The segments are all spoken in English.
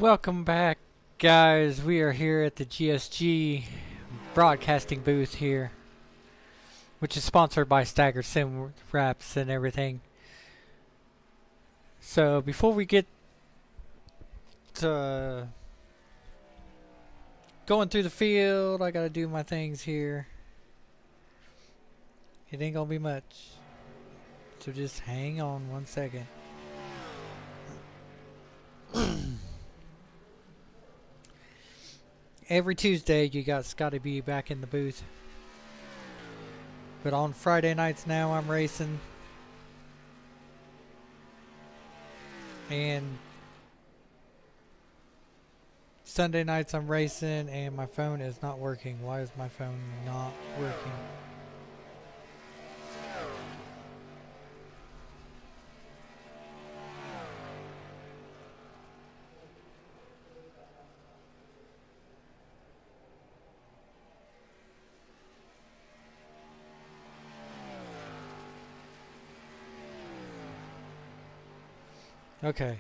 Welcome back, guys. We are here at the GSG broadcasting booth here, which is sponsored by Stagger Sim Wraps and everything. So before we get to going through the field, I gotta do my things here. It ain't gonna be much, so just hang on 1 second. Every Tuesday you got Scotty B back in the booth. But on Friday nights now I'm racing. And Sunday nights I'm racing and my phone is not working. Why is my phone not working? Okay.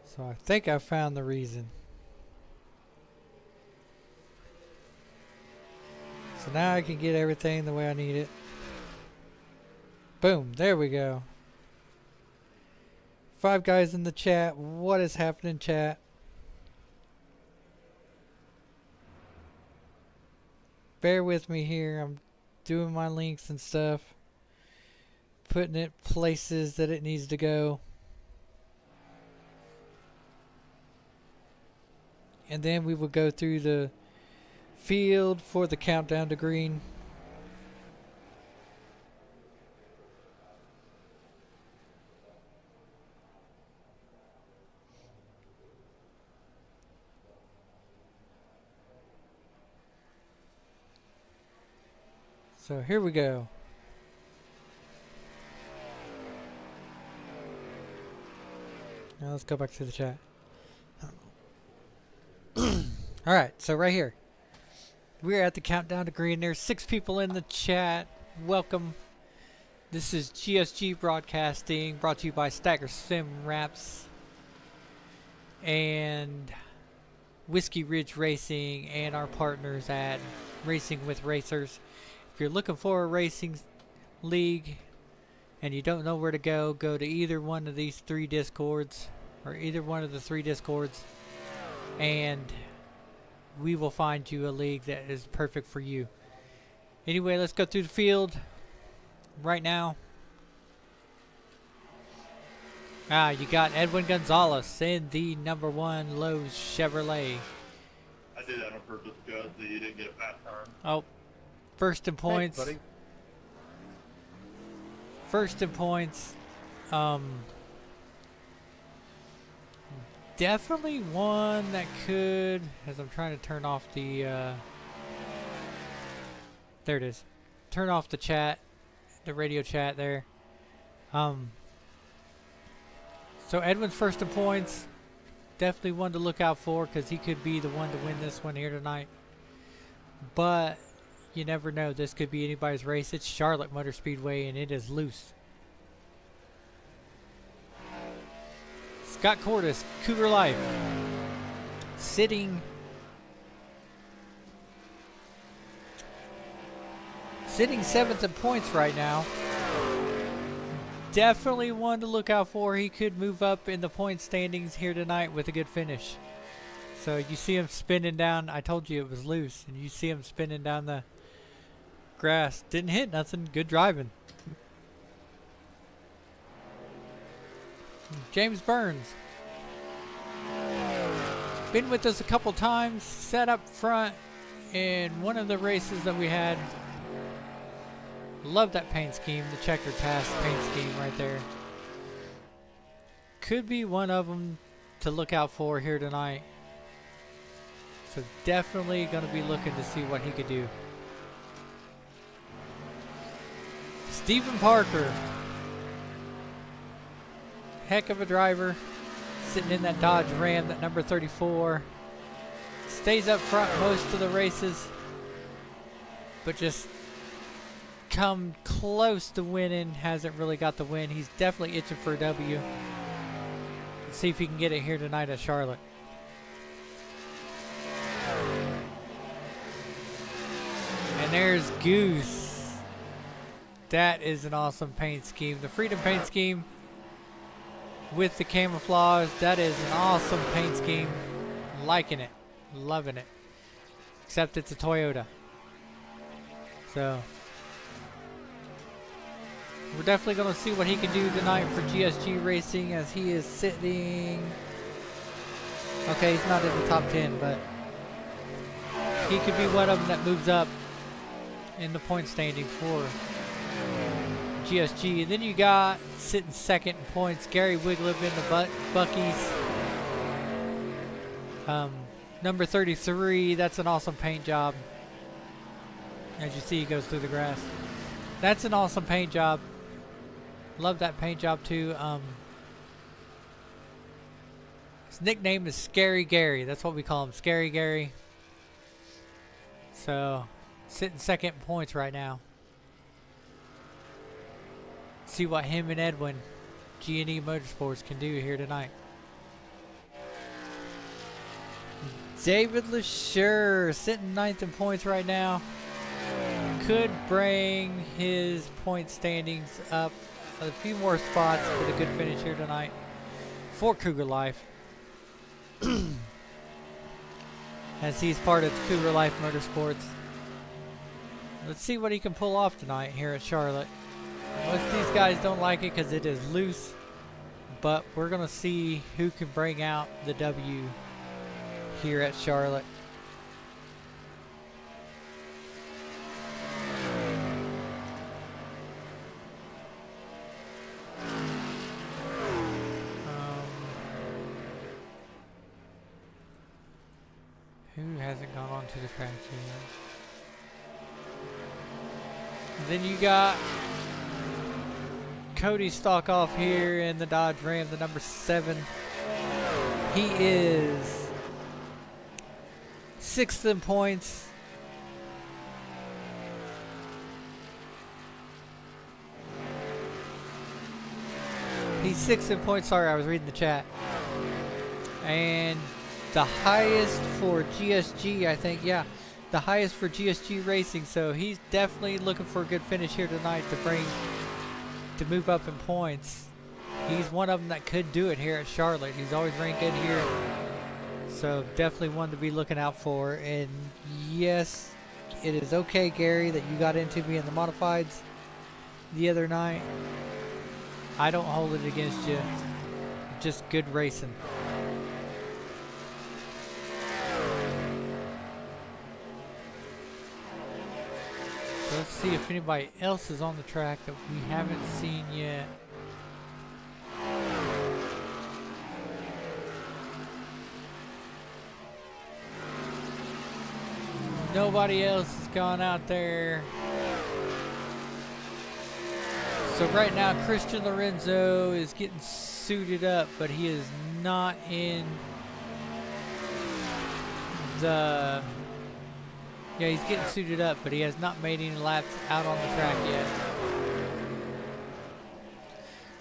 So I think I found the reason. So now I can get everything the way I need it. Boom, there we go. 5 guys in the chat. What is happening, chat? Bear with me here. I'm doing my links and stuff. Putting it places that it needs to go. And then we will go through the field for the countdown to green. So here we go. Now let's go back to the chat. Alright, so right here. We're at the countdown to green. There's 6 people in the chat. Welcome. This is GSG Broadcasting, brought to you by Stagger Sim Wraps and Whiskey Ridge Racing and our partners at Racing with Racers. If you're looking for a racing league and you don't know where to go to either one of these 3 discords or either one of the 3 discords and we will find you a league that is perfect for you. Anyway, let's go through the field right now. You got Edwin Gonzalez in the #1 Lowe's Chevrolet. I did that on purpose because you didn't get a fast time. Oh, first in points. Hey, buddy. First in points. Definitely one that could, as I'm trying to turn off the, there it is. Turn off the chat, the radio chat there. So Edwin's first in points, definitely one to look out for because he could be the one to win this one here tonight. But you never know, this could be anybody's race. It's Charlotte Motor Speedway and it is loose. Scott Cordes, Cougar Life, sitting 7th in points right now. Definitely one to look out for. He could move up in the point standings here tonight with a good finish. So you see him spinning down. I told you it was loose, and you see him spinning down the grass. Didn't hit nothing. Good driving. James Burns. Been with us a couple times. Sat up front in one of the races that we had. Love that paint scheme. The checkered pass paint scheme right there. Could be one of them to look out for here tonight. So definitely going to be looking to see what he could do. Stephen Parker. Heck of a driver, sitting in that Dodge Ram, that number 34. Stays up front most of the races, but just come close to winning. Hasn't really got the win. He's definitely itching for a W. See if he can get it here tonight at Charlotte. And there's Goose. That is an awesome paint scheme. The Freedom paint scheme with the camouflage. That is an awesome paint scheme. Liking it. Loving it. Except it's a Toyota. So we're definitely going to see what he can do tonight for GSG Racing, as he is sitting. Okay, he's not in the top 10, but he could be one of them that moves up in the point standing for GSG. And then you got sitting second in points, Gary Wiglip in the Buckies. Number 33, that's an awesome paint job. As you see, he goes through the grass. That's an awesome paint job. Love that paint job too. His nickname is Scary Gary. That's what we call him, Scary Gary. So, sitting second in points right now. See what him and Edwin, G&E Motorsports, can do here tonight. David LeSure sitting ninth in points right now. Could bring his point standings up a few more spots with a good finish here tonight for Cougar Life. As he's part of Cougar Life Motorsports. Let's see what he can pull off tonight here at Charlotte. Most of these guys don't like it because it is loose, but we're going to see who can bring out the W here at Charlotte. Who hasn't gone onto the track yet? Then you got Cody Stockoff here in the Dodge Ram, the number 7. He is 6th in points. He's 6th in points. Sorry, I was reading the chat. And the highest for GSG, I think, yeah. The highest for GSG Racing, so he's definitely looking for a good finish here tonight to move up in points. He's one of them that could do it here at Charlotte. He's always ranked good here, so definitely one to be looking out for. And yes, it is okay, Gary, that you got into me in the modifieds the other night. I don't hold it against you. Just good racing. Let's see if anybody else is on the track that we haven't seen yet. Nobody else has gone out there. So right now Christian Lorenzo is getting suited up, but he is not in the... Yeah, he's getting suited up, but he has not made any laps out on the track yet.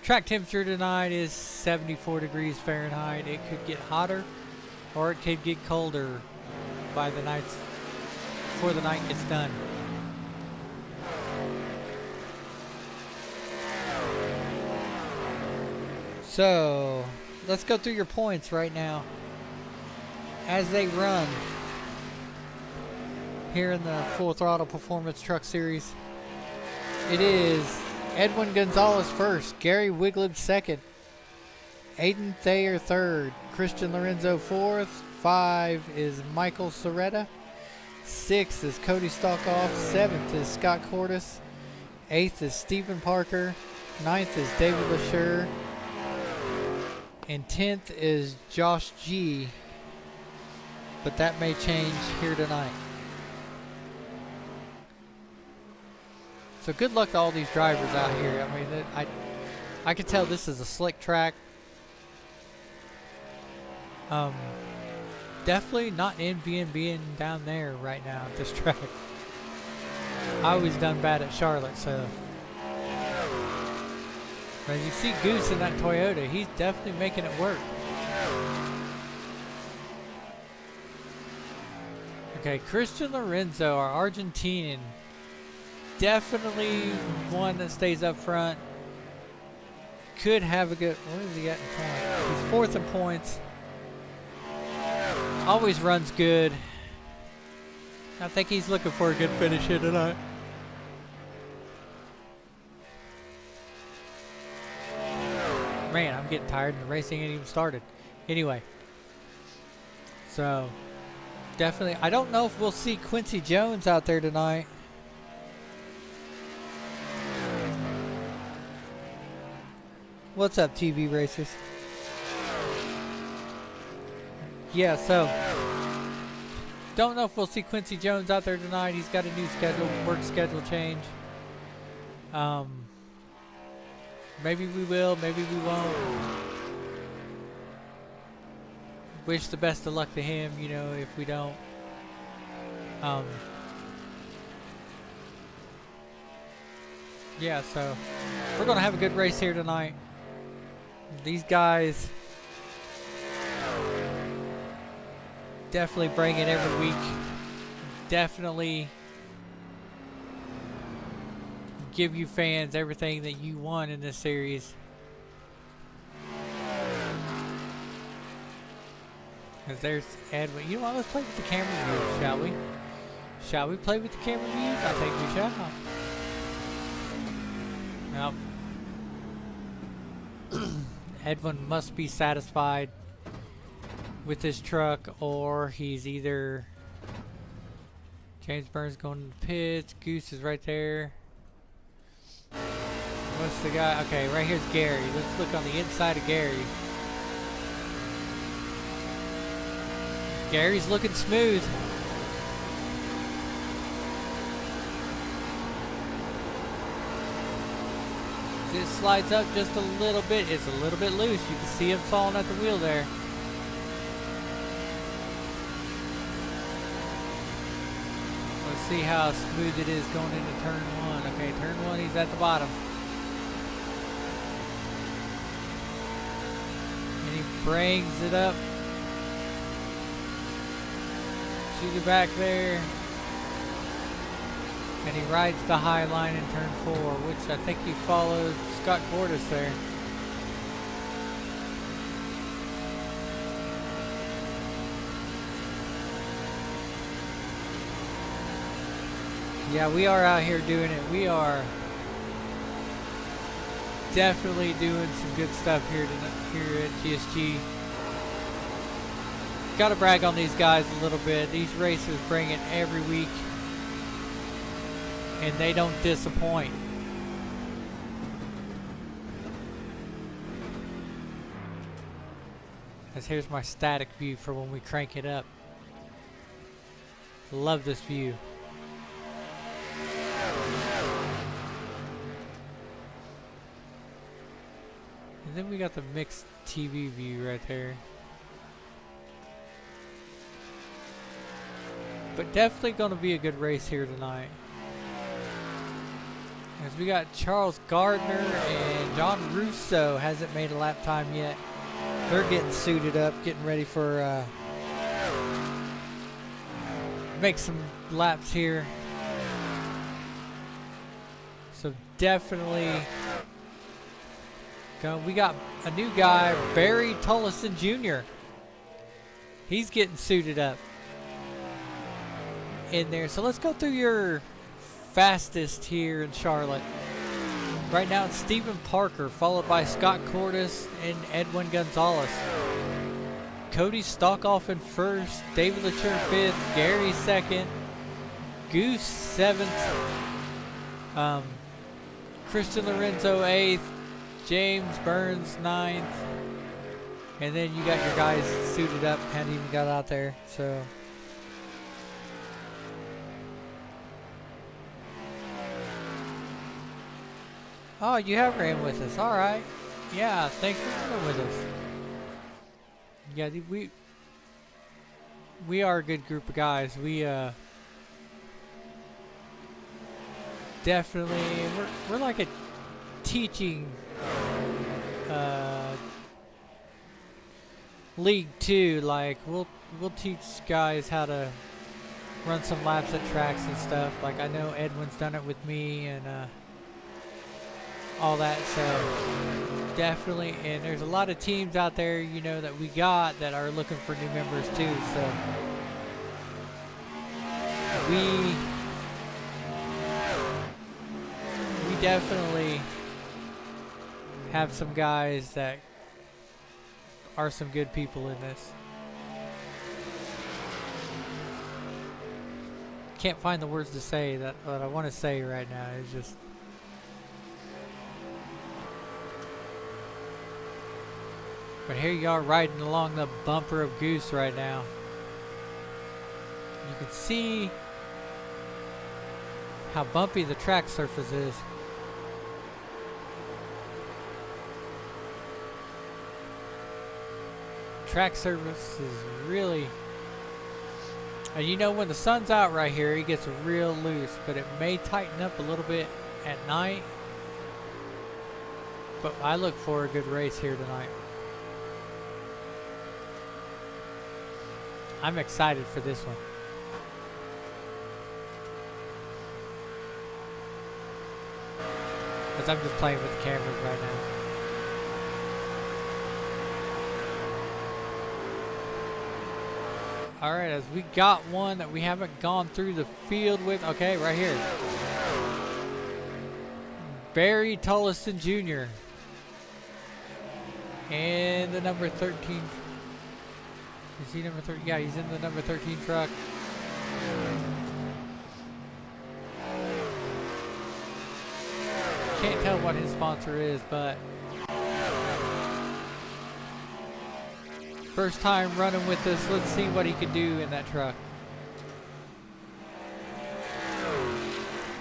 Track temperature tonight is 74 degrees Fahrenheit. It could get hotter or it could get colder by the nights before the night gets done. So, let's go through your points right now as they run here in the Full Throttle Performance Truck Series. It is Edwin Gonzalez first, Gary Wiglip second, Aiden Thayer third, Christian Lorenzo fourth, 5 is Michael Soretta, 6 is Cody Stockoff, 7th is Scott Cordes, 8th is Stephen Parker, 9th is David LeSure, and 10th is Josh G. But that may change here tonight. So good luck to all these drivers out here. I mean, I could tell this is a slick track. Definitely not envying being down there right now at this track. I always done bad at Charlotte, so. As you see Goose in that Toyota, he's definitely making it work. Okay, Christian Lorenzo, our Argentinian, definitely one that stays up front. Could have a good. What has he got in points? He's fourth in points. Always runs good. I think he's looking for a good finish here tonight. Man, I'm getting tired and the racing ain't even started. Anyway. So, definitely. I don't know if we'll see Quincy Jones out there tonight. What's up, TV Racers? Yeah, so don't know if we'll see Quincy Jones out there tonight. He's got a new schedule, work schedule change. Maybe we will, maybe we won't. Wish the best of luck to him, you know, if we don't. Yeah, so we're gonna have a good race here tonight. These guys definitely bring it every week. Definitely give you fans everything that you want in this series. Because there's Edwin. You know what? Let's play with the camera views, shall we? Shall we play with the camera views? I think we shall. Well, Edwin must be satisfied with this truck, or he's either James Burns going to the pits. Goose is right there. What's the guy? Okay, right here's Gary. Let's look on the inside of Gary. Gary's looking smooth. It slides up just a little bit. It's a little bit loose. You can see him falling at the wheel there. Let's see how smooth it is going into turn one. Okay, turn one, he's at the bottom. And he brings it up to the back there. And he rides the high line in turn four, which I think he followed Scott Cordes there. Yeah, we are out here doing it. We are definitely doing some good stuff here at GSG. Got to brag on these guys a little bit. These racers bring it every week, and they don't disappoint. As here's my static view for when we crank it up. Love this view. And then we got the mixed TV view right there. But definitely going to be a good race here tonight. As we got Charles Gardner and John Russo hasn't made a lap time yet. They're getting suited up, getting ready for make some laps here. So definitely we got a new guy, Barry Tullison Jr. He's getting suited up in there. So let's go through your fastest here in Charlotte. Right now it's Stephen Parker, followed by Scott Cordes and Edwin Gonzalez. Cody Stockoff in first, David Latour fifth, Gary second, Goose seventh, Christian Lorenzo eighth, James Burns ninth, and then you got your guys suited up, hadn't even got out there, so. Oh, you have ran with us. All right. Yeah, thanks for running with us. Yeah, we are a good group of guys. We definitely we're like a teaching league too. Like we'll teach guys how to run some laps at tracks and stuff. Like I know Edwin's done it with me and all that. So definitely, and there's a lot of teams out there, you know, that we got that are looking for new members too. So we definitely have some guys that are some good people in this. Can't find the words to say that what I want to say right now. It's just but here you are riding along the bumper of Goose right now. You can see how bumpy the track surface is. Track surface is really, and you know when the sun's out right here it gets real loose, but it may tighten up a little bit at night. But I look for a good race here tonight. I'm excited for this one. Because I'm just playing with the cameras right now. Alright, as we got one that we haven't gone through the field with. Okay, right here. Barry Tolleson Jr. And the number 13. Is he number 13? Yeah, he's in the number 13 truck. Can't tell what his sponsor is, but first time running with us. Let's see what he can do in that truck.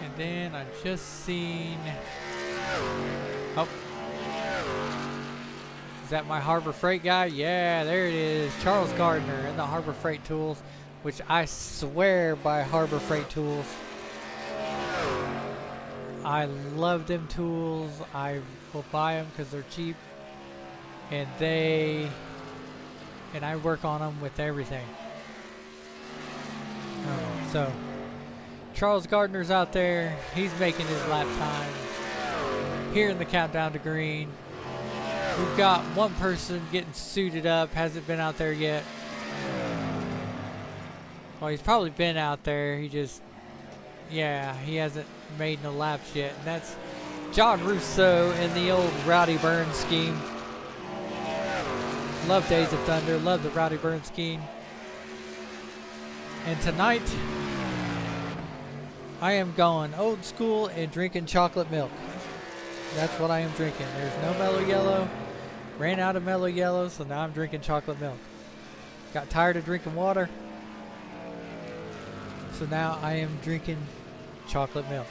And then I just seen, oh, is that my Harbor Freight guy? Yeah, there it is. Charles Gardner in the Harbor Freight tools, which I swear by Harbor Freight tools. I love them tools. I will buy them because they're cheap, and I work on them with everything. So Charles Gardner's out there. He's making his lap time here in the countdown to green. We've got one person getting suited up. Hasn't been out there yet. Well, he's probably been out there. He just, yeah, he hasn't made no laps yet. And that's John Russo in the old Rowdy Burns scheme. Love Days of Thunder. Love the Rowdy Burns scheme. And tonight, I am going old school and drinking chocolate milk. That's what I am drinking. There's no Mellow Yellow. Ran out of Mellow Yellow, so now I'm drinking chocolate milk. Got tired of drinking water, so now I am drinking chocolate milk.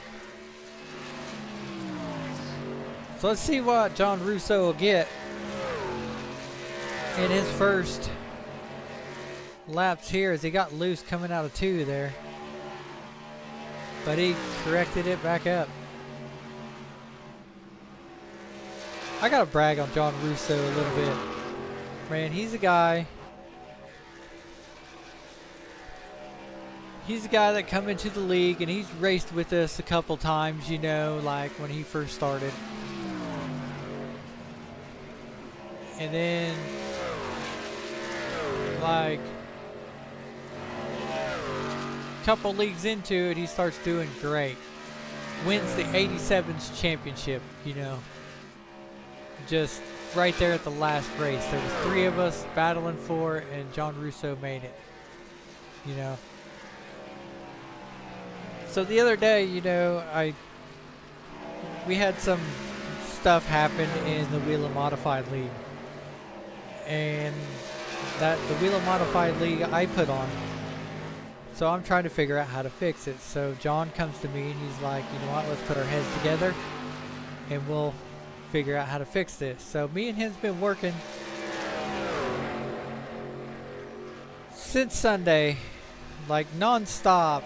So let's see what John Russo will get in his first laps here, as he got loose coming out of 2 there. But he corrected it back up. I gotta brag on John Russo a little bit. Man, he's a guy. He's a guy that come into the league and he's raced with us a couple times, you know, like when he first started. And then, like, a couple leagues into it, he starts doing great. Wins the 87's championship, you know. Just right there at the last race. There was 3 of us battling for it, and John Russo made it, you know. So the other day, you know, we had some stuff happen in the Wheel of Modified League. And that the Wheel of Modified League I put on. So I'm trying to figure out how to fix it. So John comes to me and he's like, you know what, let's put our heads together and we'll figure out how to fix this. So me and him's been working since Sunday, like non-stop,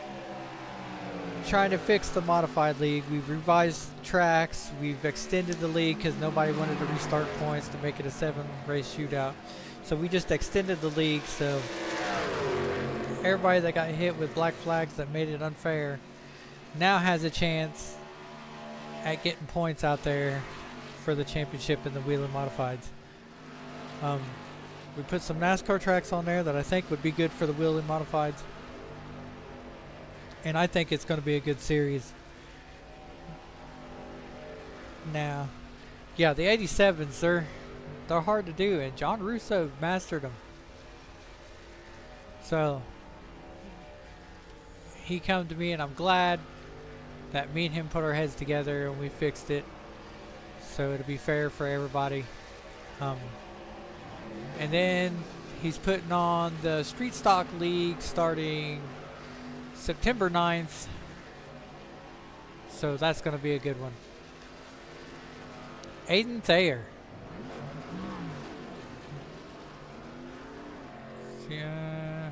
trying to fix the Modified League. We've revised tracks, we've extended the league because nobody wanted to restart points to make it a 7-race shootout. So we just extended the league, so everybody that got hit with black flags that made it unfair now has a chance at getting points out there for the championship in the wheeling modifieds. We put some NASCAR tracks on there that I think would be good for the wheeling modifieds, and I think it's going to be a good series. Now, yeah, the 87s, they're hard to do, and John Russo mastered them. So he come to me, and I'm glad that me and him put our heads together and we fixed it so it'll be fair for everybody. And then he's putting on the Street Stock League starting September 9th. So that's going to be a good one. Aiden Thayer. Yeah,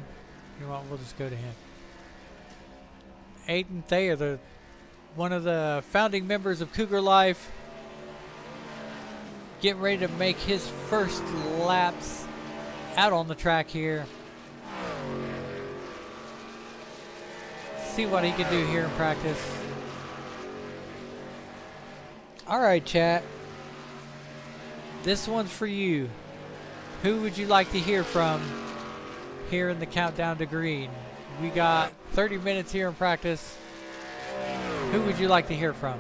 you know what? We'll just go to him. Aiden Thayer, one of the founding members of Cougar Life, getting ready to make his first laps out on the track here. See what he can do here in practice. All right, chat. This one's for you. Who would you like to hear from here in the countdown to green? We got 30 minutes here in practice. Who would you like to hear from?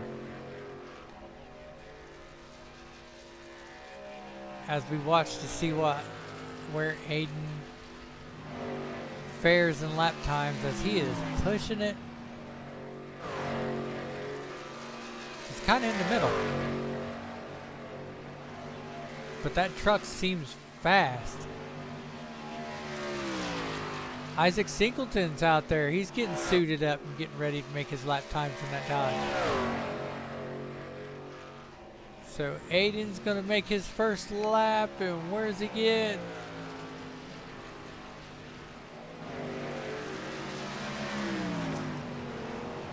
As we watch to see where Aiden fares in lap times, as he is pushing it. He's kind of in the middle. But that truck seems fast. Isaac Singleton's out there. He's getting suited up and getting ready to make his lap times in that Dodge. So Aiden's going to make his first lap, and where's he get?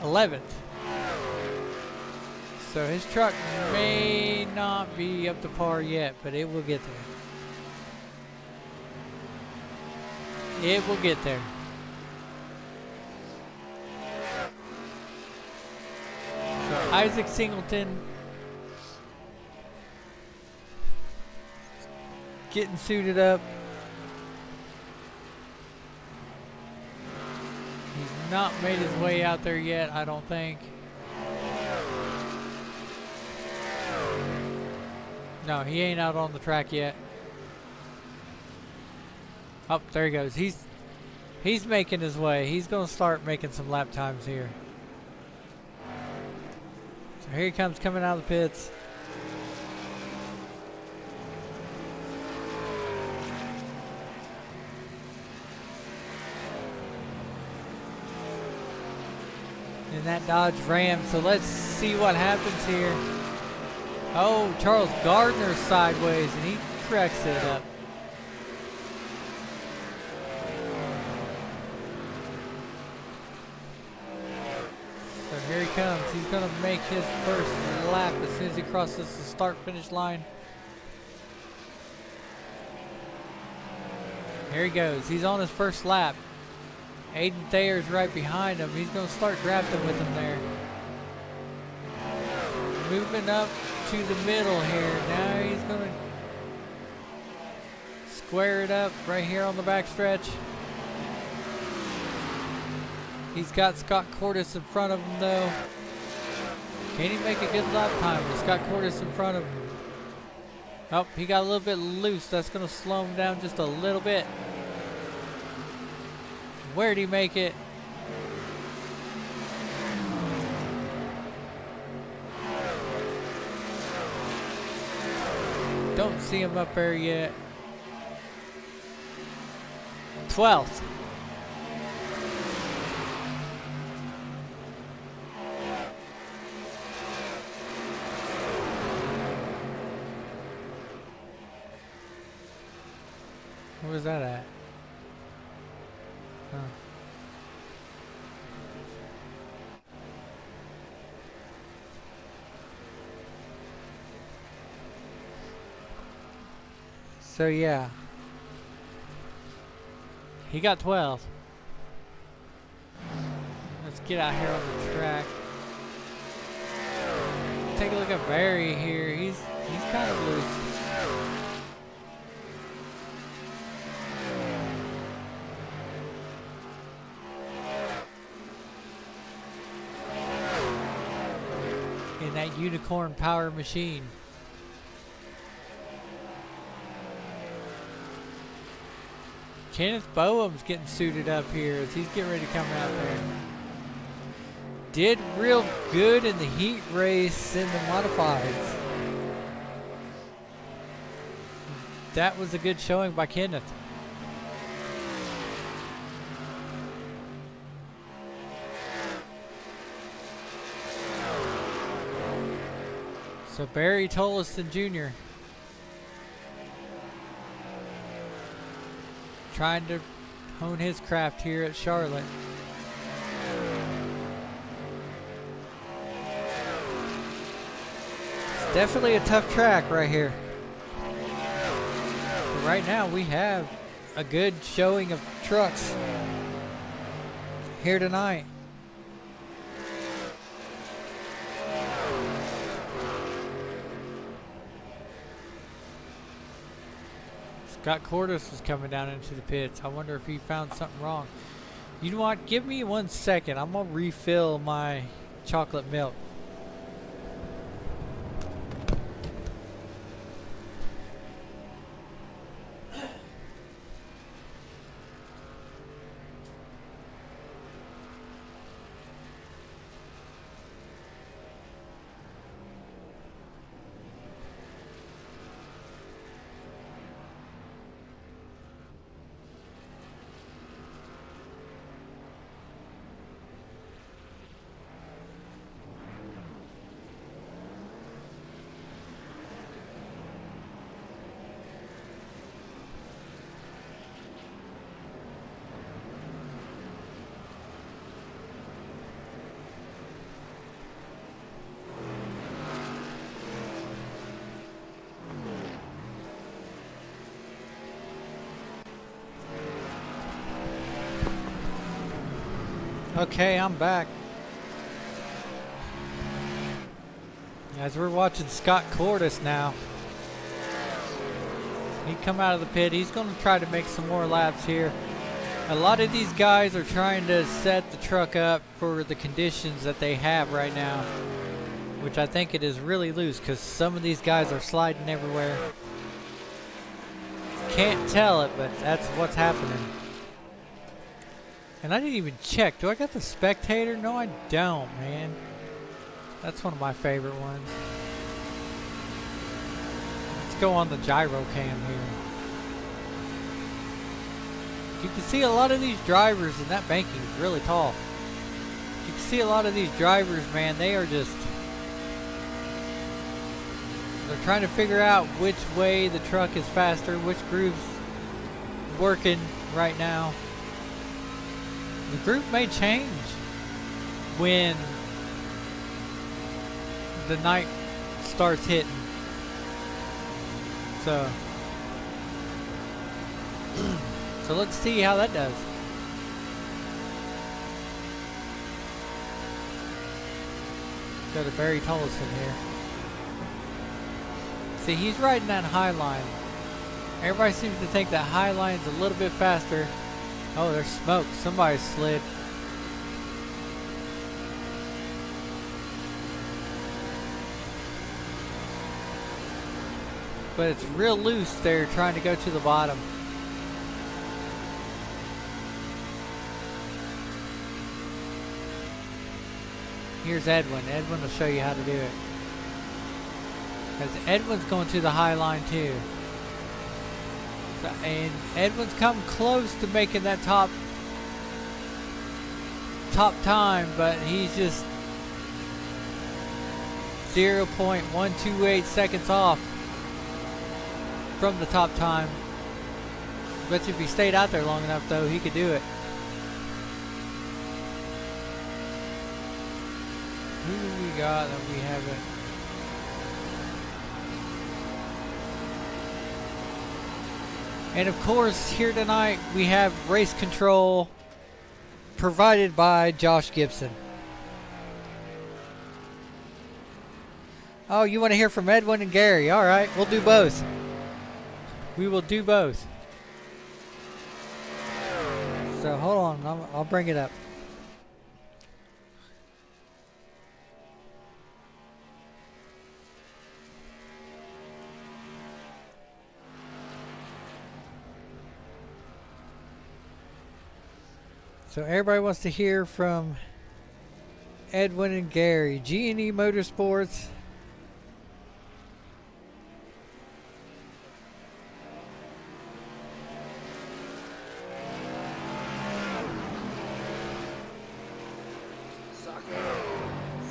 '11th. So his truck may not be up to par yet, but it will get there. It will get there. So Isaac Singleton getting suited up. He's not made his way out there yet, I don't think. No, he ain't out on the track yet. Oh, there he goes. He's making his way. He's going to start making some lap times here. So here he comes coming out of the pits. In that Dodge Ram. So let's see what happens here. Oh, Charles Gardner's sideways, and he cracks it up. So here he comes. He's going to make his first lap as soon as he crosses the start-finish line. Here he goes. He's on his first lap. Aiden Thayer's right behind him. He's going to start drafting with him there. Moving up to the middle here. Now he's going to square it up right here on the back stretch. He's got Scott Cordes in front of him though. Can he make a good lap time with Scott Cordes in front of him? Oh, he got a little bit loose. That's going to slow him down just a little bit. Where'd he make it? Don't see him up there yet. 12th. Where was that at? Huh. So yeah, he got 12. Let's get out here on the track. Take a look at Barry here. He's kind of loose. In that unicorn power machine. Kenneth Boeham's getting suited up here as he's getting ready to come out there. Did real good in the heat race in the modifieds. That was a good showing by Kenneth. So Barry Tolleson Jr. trying to hone his craft here at Charlotte. It's definitely a tough track right here. But right now we have a good showing of trucks here tonight. Scott Cordes was coming down into the pits. I wonder if he found something wrong. You know what? Give me 1 second. I'm going to refill my chocolate milk. Okay, I'm back. As we're watching Scott Cordes now. He come out of the pit. He's going to try to make some more laps here. A lot of these guys are trying to set the truck up for the conditions that they have right now, which I think it is really loose because some of these guys are sliding everywhere. Can't tell it, but that's what's happening. And I didn't even check. Do I got the spectator? No, I don't, man. That's one of my favorite ones. Let's go on the gyro cam here. You can see a lot of these drivers, and that banking is really tall. You can see a lot of these drivers, man, they are just... They're trying to figure out which way the truck is faster, which groove's working right now. The groove may change when the night starts hitting. So let's see how that does. Go to Barry Tolleson here. See, he's riding that high line. Everybody seems to think that high line's a little bit faster. Oh, there's smoke. Somebody slid. But it's real loose there trying to go to the bottom. Here's Edwin. Edwin will show you how to do it. Because Edwin's going to the high line too. And Edwin's come close to making that top time, but he's just 0.128 seconds off from the top time. But if he stayed out there long enough, though, he could do it. Who do we got that we haven't? And of course, here tonight we have race control provided by Josh Gibson. Oh, you want to hear from Edwin and Gary? All right, we'll do both. We will do both. So hold on, I'll bring it up. So everybody wants to hear from Edwin and Gary. G&E Motorsports.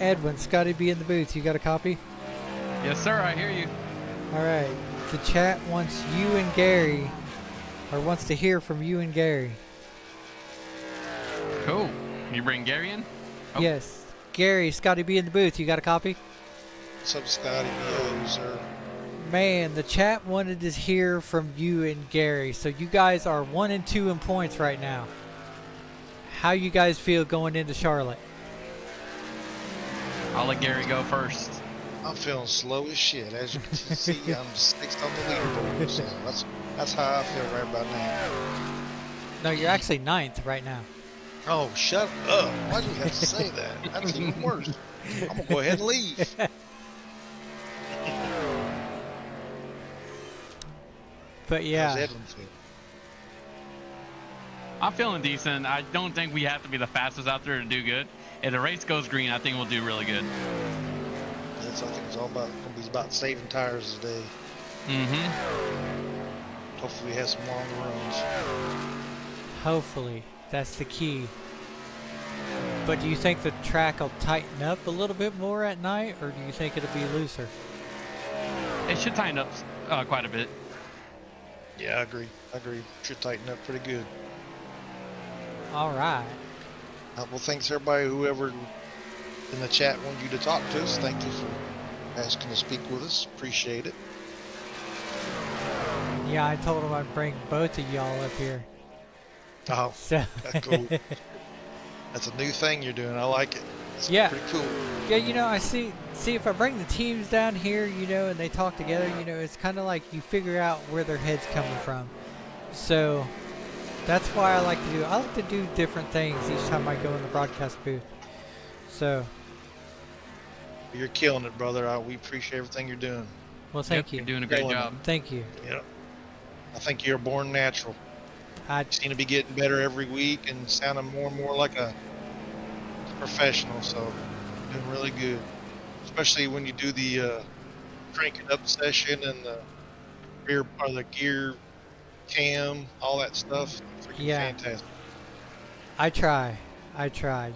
Edwin, Scotty B in the booth. You got a copy? Yes, sir. I hear you. All right. The chat wants you and Gary, or wants to hear from you and Gary. Cool. You bring Gary in? Oh. Yes. Gary, Scotty B in the booth. You got a copy? What's up, Scotty? Yo, sir. Man, the chat wanted to hear from you and Gary. So you guys are 1 and 2 in points right now. How you guys feel going into Charlotte? I'll let Gary go first. I'm feeling slow as shit. As you can see, I'm 6th on the leaderboard. So that's how I feel right about now. No, you're actually 9th right now. Oh, shut up. Why'd you have to say that? That's even worse. I'm going to go ahead and leave. But How's yeah, Edwin feel? I'm feeling decent. I don't think we have to be the fastest out there to do good. If the race goes green, I think we'll do really good. I think it's all about going to be about saving tires today. Mm-hmm. Hopefully we have some long runs. hopefully that's the key. But do you think the track will tighten up a little bit more at night, or do you think it'll be looser? It should tighten up quite a bit. Yeah, I agree. Should tighten up pretty good. All right. Well, thanks everybody, whoever in the chat wanted you to talk to us. Thank you for asking to speak with us. Appreciate it. Yeah, I told him I'd bring both of y'all up here. Oh, So that's cool. That's a new thing you're doing. I like it. It's Yeah. pretty cool. yeah, I see if I bring the teams down here, and they talk together, it's kind of like you figure out where their head's coming from. So that's why I like to do different things each time I go in the broadcast booth. So, You're killing it, brother. We appreciate everything you're doing. well, thank Yep, you. You're doing a great Killing it. job. Thank you. Yep. I think you're born natural. I You seem to be getting better every week and sounding more and more like a professional. So, doing really good. Especially when you do the crank it up session and the rear or the gear cam, all that stuff. Freaking Yeah. fantastic. I try. I try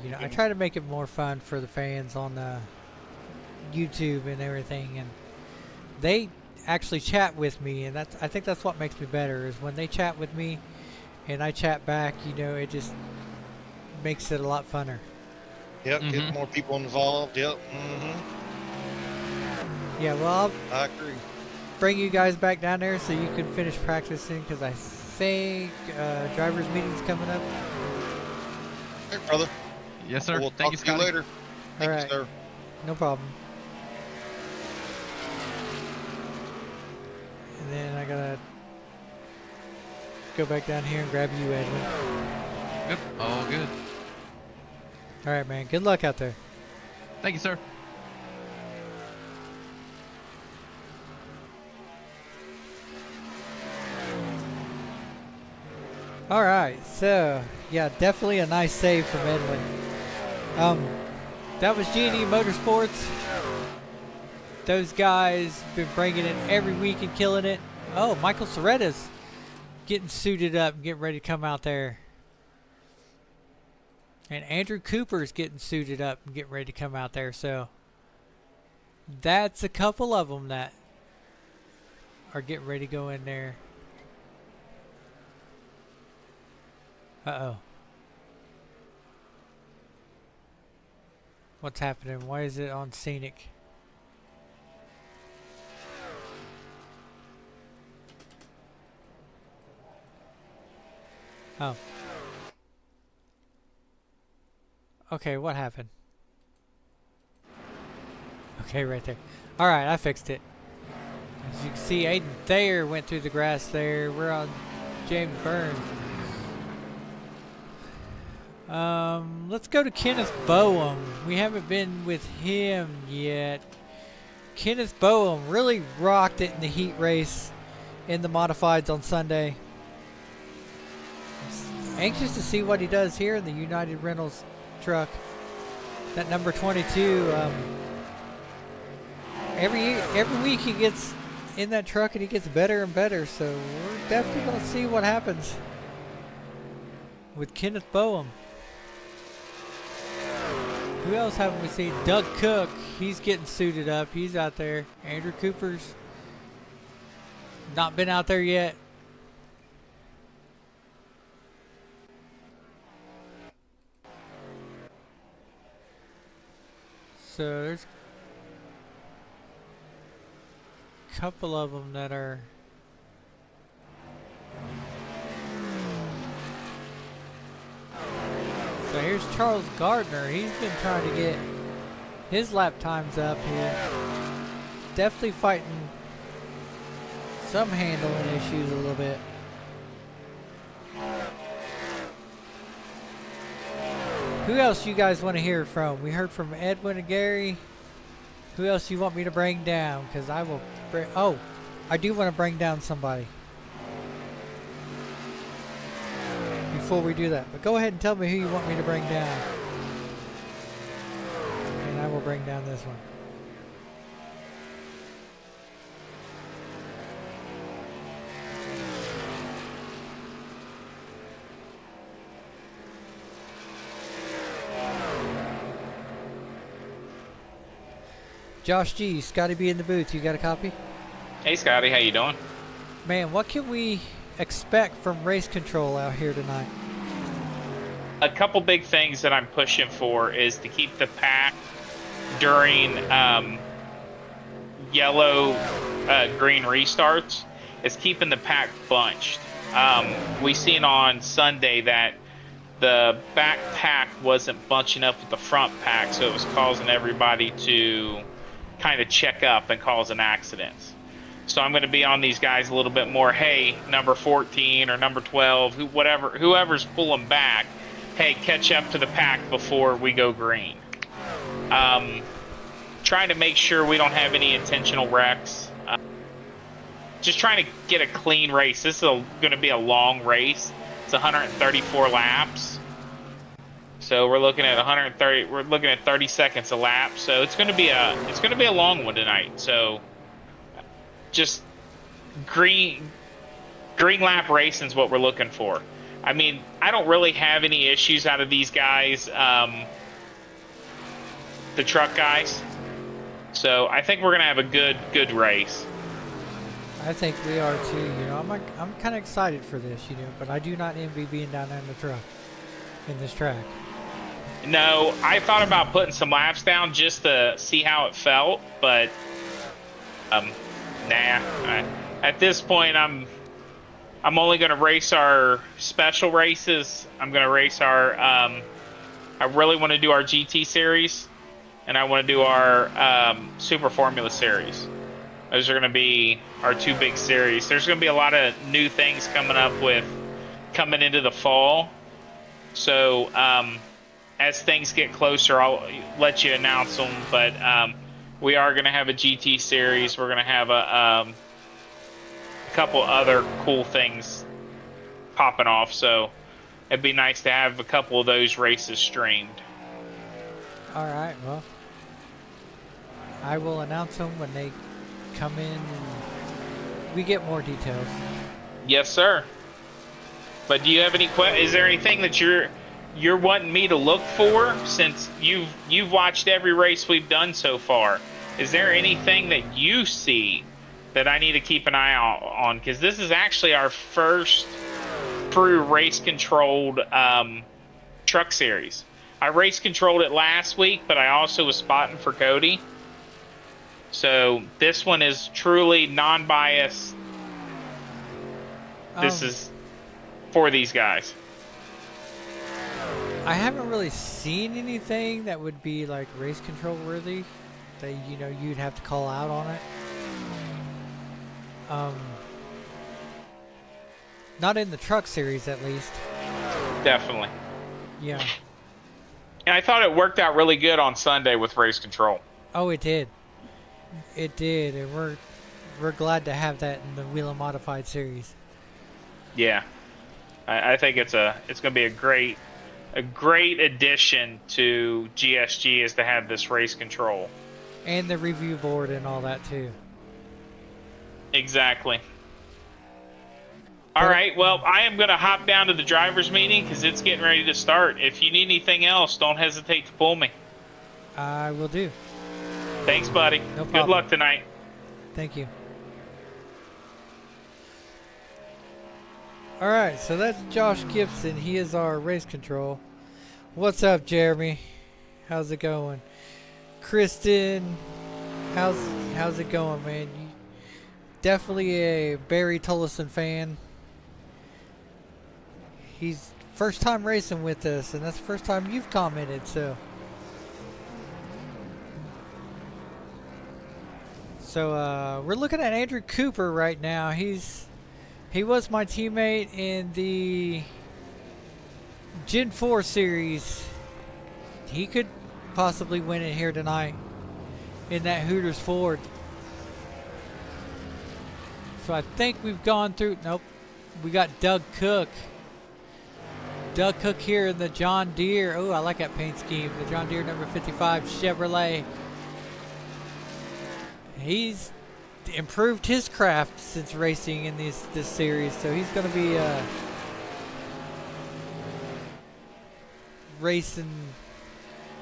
to make it more fun for the fans on YouTube and everything, and they actually chat with me, and I think that's what makes me better is when they chat with me and I chat back. It just makes it a lot funner. Yep, Mhm. get more people involved. Yep. Yeah, well, I'll I agree. bring you guys back down there so you can finish practicing, because I think drivers meeting's coming up. Hey, brother. Yes, sir. We'll Thank talk you, to you Scotty. later. Thank All you, right. sir. No problem. And then I gotta go back down here and grab you, Edwin. Yep. All good. All right, man. Good luck out there. Thank you, sir. All right, so yeah, definitely a nice save from Edwin. That was G&E Motorsports. Those guys been bringing it every week and killing it. Oh, Michael Soretta's getting suited up and getting ready to come out there. And Andrew Cooper's getting suited up and getting ready to come out there. So that's a couple of them that are getting ready to go in there. Uh-oh. What's happening? Why is it on scenic? Oh. Okay, what happened? Okay, right there. Alright, I fixed it. As you can see, Aiden Thayer went through the grass there. We're on James Burns. Let's go to Kenneth Boehm. We haven't been with him yet. Kenneth Boehm really rocked it in the heat race in the modifieds on Sunday. Anxious to see what he does here in the United Rentals truck. That number 22. Every week he gets in that truck and he gets better and better. So we're definitely going to see what happens with Kenneth Boehm. Who else haven't we seen? Doug Cook. He's getting suited up. He's out there. Andrew Cooper's not been out there yet. So there's a couple of them that are so here's Charles Gardner. He's been trying to get his lap times up here. Definitely fighting some handling issues a little bit. Who else you guys want to hear from? We heard from Edwin and Gary. Who else you want me to bring down? Because I will bring... Oh, I do want to bring down somebody. Before we do that. But go ahead and tell me who you want me to bring down. And I will bring down this one. Josh G, Scotty B in the booth. You got a copy? Hey Scotty, how you doing? Man, what can we expect from race control out here tonight? A couple big things that I'm pushing for is to keep the pack during yellow, green restarts. Is keeping the pack bunched. We seen on Sunday that the back pack wasn't bunching up with the front pack, so it was causing everybody to kind of check up and causing accidents. So I'm going to be on these guys a little bit more. Hey, number 14 or number 12, whoever's pulling back, hey, catch up to the pack before we go green. Trying to make sure we don't have any intentional wrecks. Just trying to get a clean race. This is going to be a long race. It's 134 laps. So we're looking at 130. We're looking at 30 seconds a lap. So it's going to be a long one tonight. So just green lap racing is what we're looking for. I mean, I don't really have any issues out of these guys, the truck guys. So I think we're going to have a good race. I think we are too. You know, I'm kind of excited for this. You know, but I do not envy being down there in the truck in this track. No, I thought about putting some laps down just to see how it felt, but nah. At this point, I'm only going to race our special races. I'm going to race our. I really want to do our GT series, and I want to do our Super Formula series. Those are going to be our two big series. There's going to be a lot of new things coming into the fall. So as things get closer, I'll let you announce them. But we are going to have a GT series. We're going to have a couple other cool things popping off. So it'd be nice to have a couple of those races streamed. All right. Well, I will announce them when they come in and we get more details. Yes, sir. But do you have any is there anything that you're wanting me to look for, since you've watched every race we've done so far? Is there anything that you see that I need to keep an eye out on? Because this is actually our first true race controlled truck series. I race controlled it last week, but I also was spotting for Cody. So this one is truly non-biased. This is for these guys. I haven't really seen anything that would be like race control worthy that you'd have to call out on it. Not in the truck series, at least. Definitely. Yeah. And I thought it worked out really good on Sunday with race control. Oh, it did. It did, and we're glad to have that in the Wheel and Modified series. Yeah, I think it's going to be a great addition to GSG is to have this race control And the review board and all that too. Exactly. All right, well, I am going to hop down to the driver's meeting because it's getting ready to start. If you need anything else, don't hesitate to pull me. I will do. Thanks, buddy. No problem. Good luck tonight. Thank you. All right, so that's Josh Gibson. He is our race control. What's up, Jeremy? How's it going? Kristen, how's it going, man? You definitely a Barry Tullison fan. He's first time racing with us, and that's the first time you've commented, so we're looking at Andrew Cooper right now. He was my teammate in the Gen 4 series. He could possibly win it here tonight in that Hooters Ford. So I think we've gone through. Nope. We got Doug Cook. Doug Cook here in the John Deere. Oh, I like that paint scheme. The John Deere number 55 Chevrolet. He's improved his craft since racing in this series, so he's going to be racing,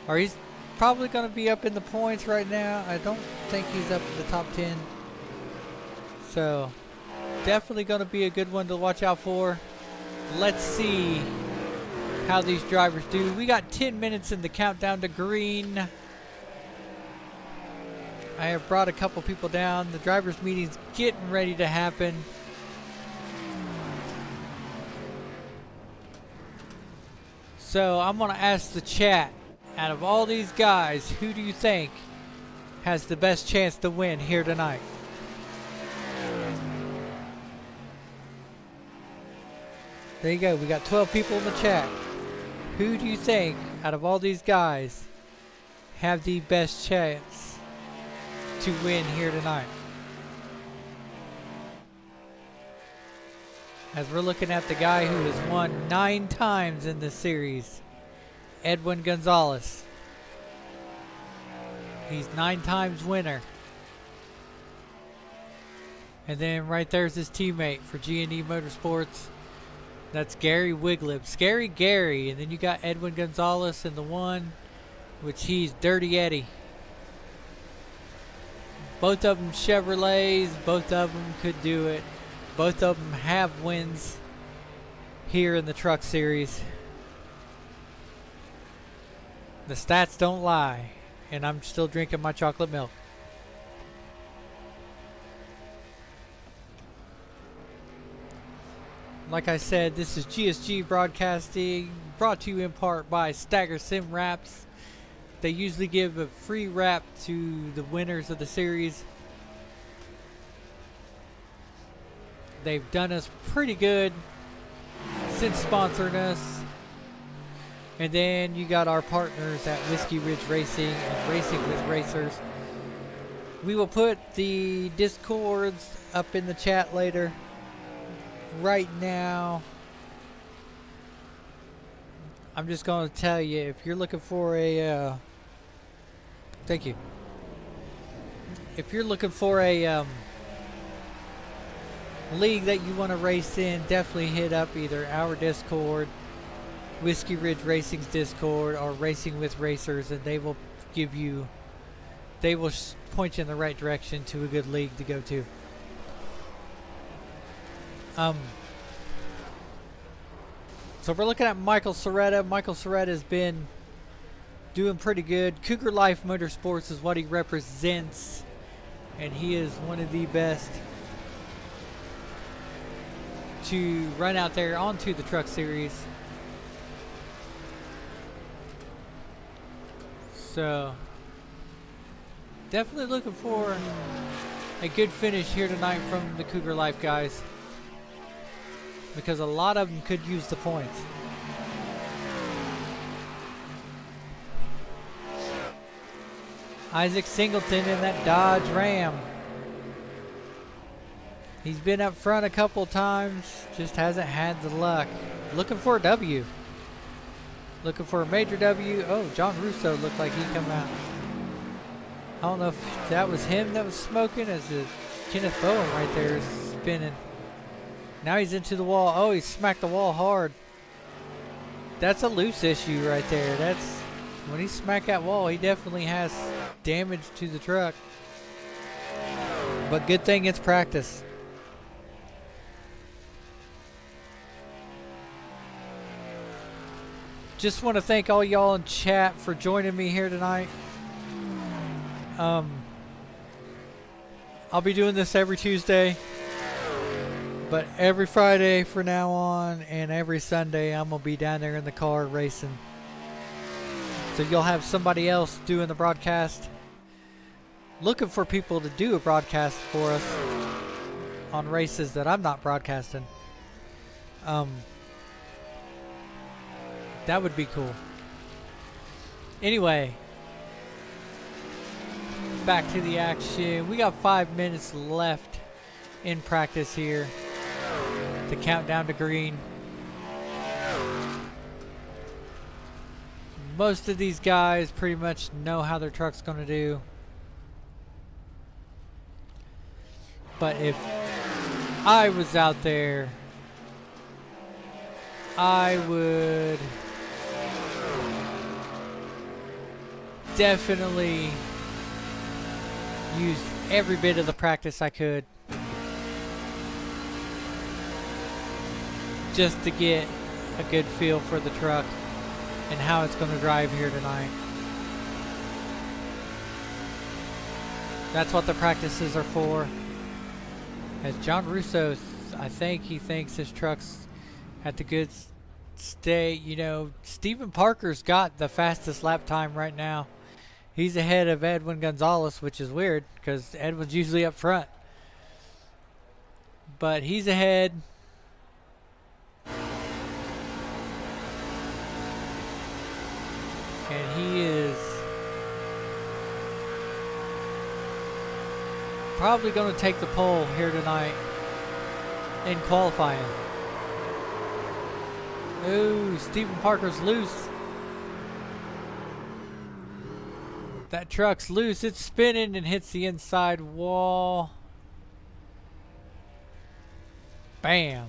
or he's probably going to be up in the points right now. I don't think he's up in the top 10, so definitely going to be a good one to watch out for. Let's see how these drivers do. We got 10 minutes in the countdown to green. I have brought a couple people down. The drivers' meeting's getting ready to happen. So I'm going to ask the chat, out of all these guys, who do you think has the best chance to win here tonight? There you go. We got 12 people in the chat. Who do you think, out of all these guys, have the best chance to win here tonight? As we're looking at the guy who has won 9 times in this series, Edwin Gonzalez. He's 9 times winner. And then right there's his teammate for G&E Motorsports. That's Gary Wiglip. Scary Gary. And then you got Edwin Gonzalez in the one, which he's Dirty Eddie. Both of them Chevrolets. Both of them could do it. Both of them have wins here in the truck series. The stats don't lie. And I'm still drinking my chocolate milk. Like I said, this is GSG Broadcasting, brought to you in part by Stagger Sim Wraps. They usually give a free wrap to the winners of the series. They've done us pretty good since sponsoring us. And then you got our partners at Whiskey Ridge Racing and Racing with Racers. We will put the Discords up in the chat later. Right now, I'm just going to tell you, if you're looking for a thank you. If you're looking for a league that you want to race in, definitely hit up either our Discord, Whiskey Ridge Racing's Discord, or Racing with Racers, and they will point you in the right direction to a good league to go to. So we're looking at Michael Soretta. Michael Soretta has been doing pretty good. Cougar Life Motorsports is what he represents, and he is one of the best to run out there onto the truck series. So, definitely looking for a good finish here tonight from the Cougar Life guys. Because a lot of them could use the points. Isaac Singleton in that Dodge Ram. He's been up front a couple times, just hasn't had the luck. Looking for a W. Looking for a major W. Oh, John Russo looked like he come out. I don't know if that was him that was smoking, as Kenneth Bowen right there is spinning. Now he's into the wall. Oh, he smacked the wall hard. That's a loose issue right there. That's when he smacked that wall, he definitely has damage to the truck. But good thing it's practice. Just want to thank all y'all in chat for joining me here tonight. I'll be doing this every Tuesday, but every Friday for now on, and every Sunday I'm gonna be down there in the car racing. So you'll have somebody else doing the broadcast. Looking for people to do a broadcast for us on races that I'm not broadcasting. That would be cool. Anyway, back to the action. We got 5 minutes left in practice here. The countdown to green. Most of these guys pretty much know how their truck's going to do. But if I was out there, I would definitely use every bit of the practice I could just to get a good feel for the truck and how it's going to drive here tonight. That's what the practices are for. As John Russo, I think he thinks his truck's at the good state. You know, Stephen Parker's got the fastest lap time right now. He's ahead of Edwin Gonzalez, which is weird because Edwin's usually up front. But he's ahead. And he is probably going to take the pole here tonight in qualifying. Ooh, Stephen Parker's loose. That truck's loose. It's spinning and hits the inside wall. Bam.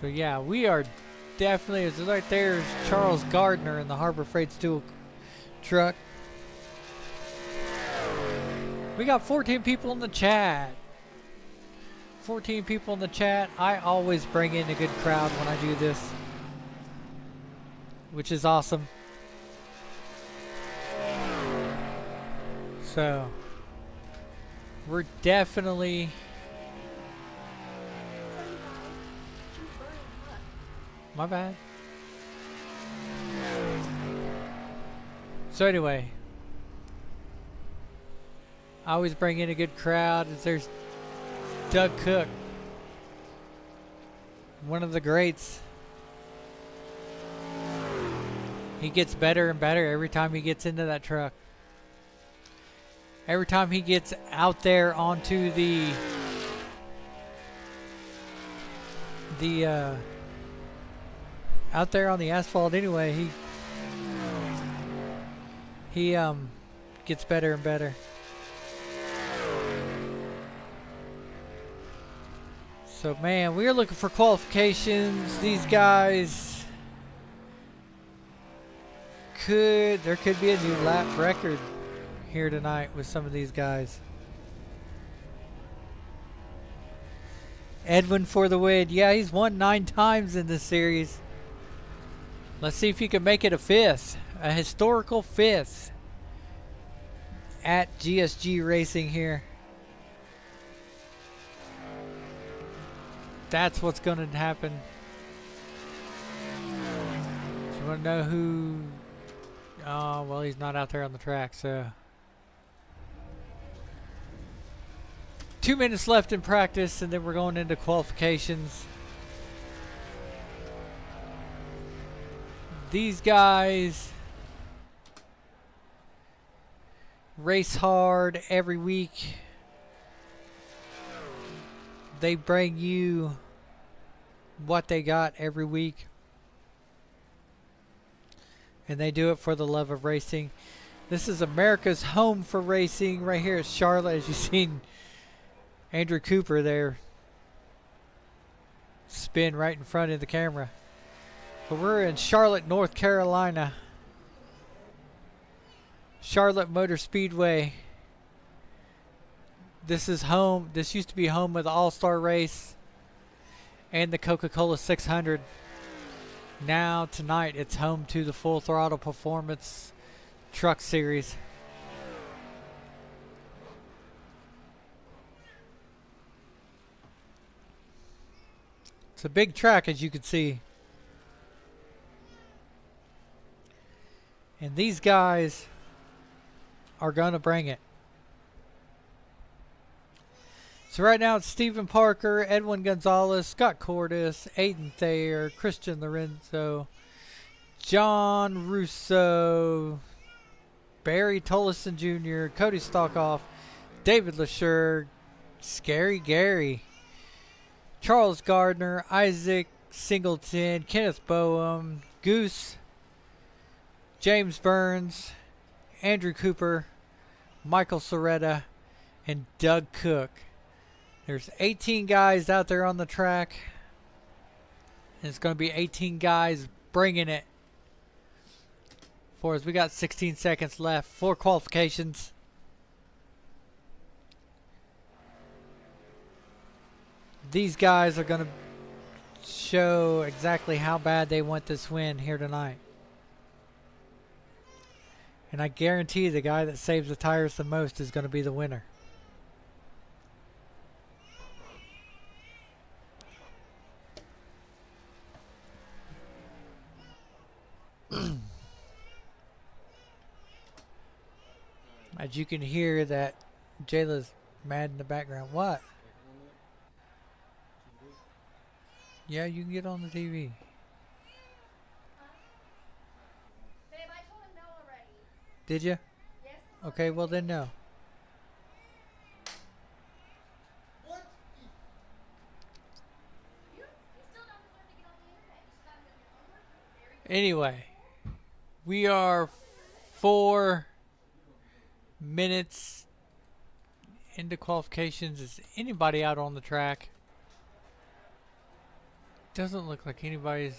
So yeah, we are definitely, it's right there is Charles Gardner in the Harbor Freight Steel truck. We got 14 people in the chat. 14 people in the chat. I always bring in a good crowd when I do this, which is awesome. So we're definitely my bad. So anyway, I always bring in a good crowd. There's Doug Cook, one of the greats. He gets better and better every time he gets into that truck. Every time he gets out there onto the out there on the asphalt anyway, he gets better and better. So man, we are looking for qualifications. These guys there could be a new lap record here tonight with some of these guys. Edwin for the win. Yeah, he's won 9 times in this series. Let's see if he can make it a 5th, a historical 5th at GSG Racing here. That's what's going to happen. You want to know who? Oh, well, he's not out there on the track, so. 2 minutes left in practice, and then we're going into qualifications. These guys race hard every week. They bring you what they got every week. And they do it for the love of racing. This is America's home for racing. Right here is Charlotte, as you've seen Andrew Cooper there spin right in front of the camera. But we're in Charlotte, North Carolina. Charlotte Motor Speedway. This is home. This used to be home of the All-Star Race and the Coca-Cola 600. Now, tonight, it's home to the Full Throttle Performance Truck Series. It's a big track, as you can see. And these guys are going to bring it. So right now it's Stephen Parker, Edwin Gonzalez, Scott Cordes, Aiden Thayer, Christian Lorenzo, John Russo, Barry Tollison Jr., Cody Stockoff, David LaSure, Scary Gary, Charles Gardner, Isaac Singleton, Kenneth Boehm, Goose, James Burns, Andrew Cooper, Michael Soretta, and Doug Cook. There's 18 guys out there on the track. And it's going to be 18 guys bringing it for us. We got 16 seconds left for qualifications. These guys are going to show exactly how bad they want this win here tonight. And I guarantee the guy that saves the tires the most is going to be the winner. As you can hear that Jayla's mad in the background. What? Yeah, you can get on the TV. Babe, I told him no already. Did you? Yes. Okay, well then no. You still don't deserve to get on the internet. You still haven't done your homework. Very Anyway, we are 4 minutes into qualifications. Is anybody out on the track? Doesn't look like anybody's.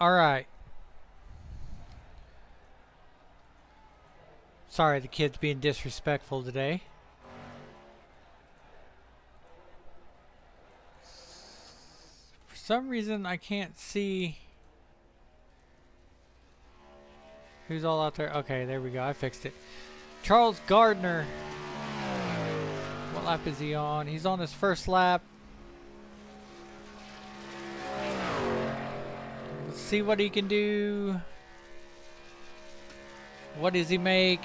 All right. Sorry, the kid's being disrespectful today. For some reason, I can't see who's all out there. Okay, there we go. I fixed it. Charles Gardner. What lap is he on? He's on his first lap. Let's see what he can do. What does he make?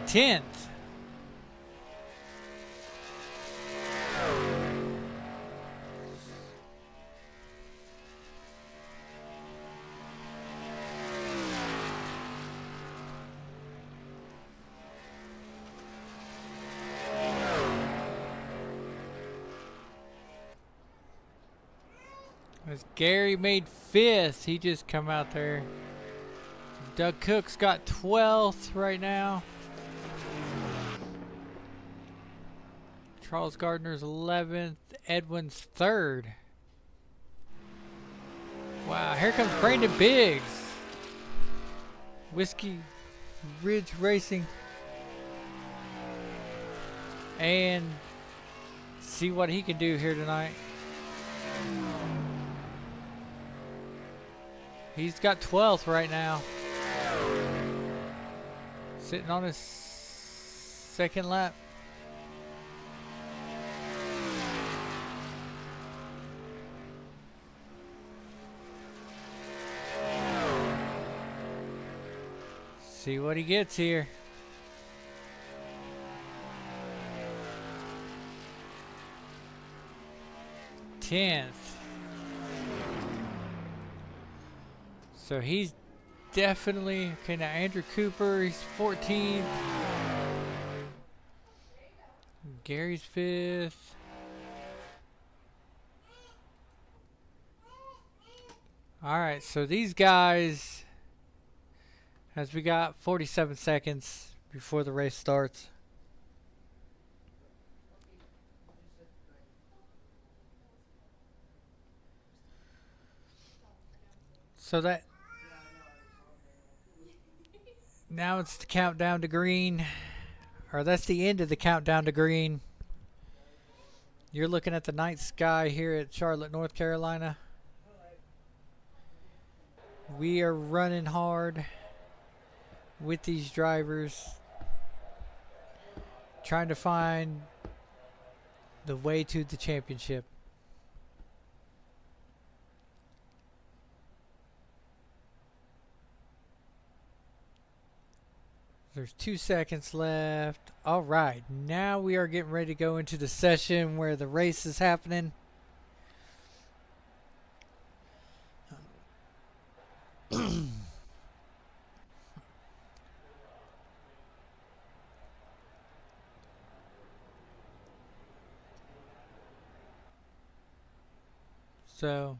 10th. As Gary made 5th, he just come out there. Doug Cook's got 12th right now. Charles Gardner's 11th. Edwin's 3rd. Wow, here comes Brandon Biggs. Whiskey Ridge Racing. And see what he can do here tonight. He's got 12th right now. Sitting on his 2nd lap. See what he gets here. Tenth. So he's definitely okay. Now Andrew Cooper, he's 14th. Gary's 5th. All right, so these guys, as we got 47 seconds before the race starts. So that now it's the countdown to green, or that's the end of the countdown to green. You're looking at the night sky here at Charlotte, North Carolina. We are running hard with these drivers, trying to find the way to the championship. There's 2 seconds left. All right, now we are getting ready to go into the session where the race is happening. So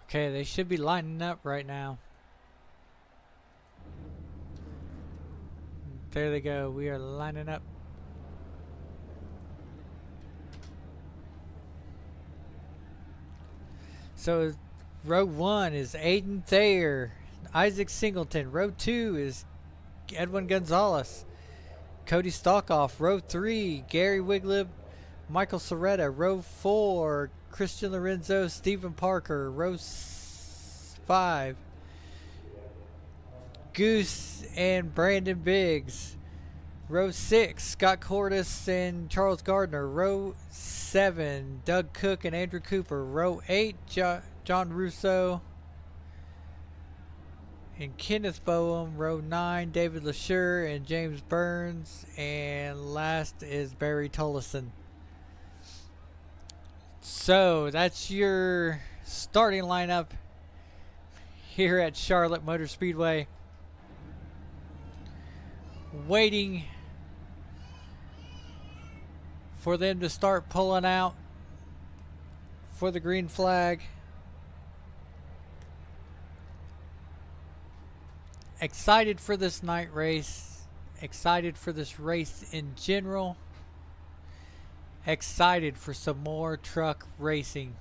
okay, they should be lining up right now. There they go. We are lining up. So row 1 is Aiden Thayer, Isaac Singleton. Row 2 is Edwin Gonzalez, Cody Stockoff. Row 3, Gary Wiglib, Michael Soretta. Row 4, Christian Lorenzo, Stephen Parker. Row 5, Goose and Brandon Biggs. Row 6, Scott Cordes and Charles Gardner. Row 7, Doug Cook and Andrew Cooper. Row 8, John Russo and Kenneth Boehm. Row 9, David LaSure and James Burns. And last is Barry Tollison. So that's your starting lineup here at Charlotte Motor Speedway. Waiting for them to start pulling out for the green flag. Excited for this night race. Excited for this race in general. Excited for some more truck racing.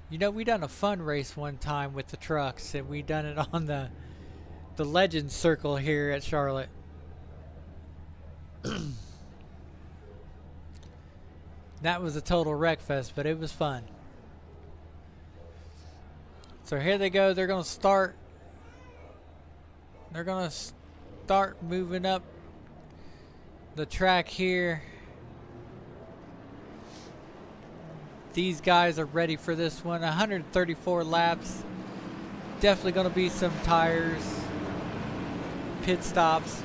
You know, we done a fun race one time with the trucks, and we done it on the Legends Circle here at Charlotte. That was a total wreck fest, but it was fun. So here they go. They're going to start They're gonna start moving up the track here. These guys are ready for this one. 134 laps. Definitely gonna be some tires, pit stops,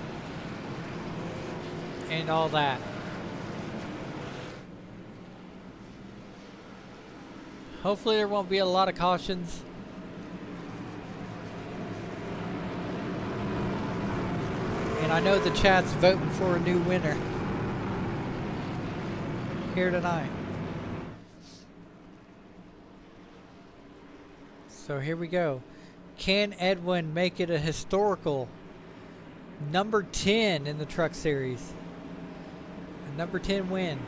and all that. Hopefully there won't be a lot of cautions. And I know the chat's voting for a new winner here tonight. So here we go. Can Edwin make it a historical number 10 in the Truck Series? A number 10 win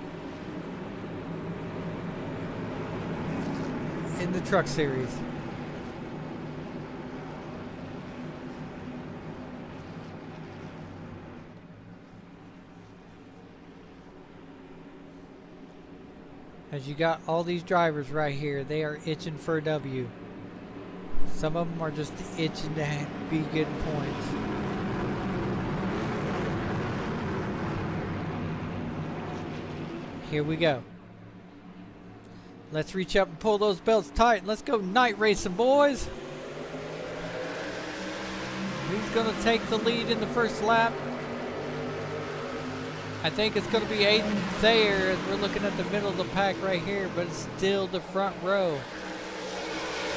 in the Truck Series. As you got all these drivers right here, they are itching for a W. Some of them are just itching to be getting points. Here we go. Let's reach up and pull those belts tight. Let's go night racing, boys. Who's going to take the lead in the first lap? I think it's going to be Aiden Thayer as we're looking at the middle of the pack right here, but it's still the front row.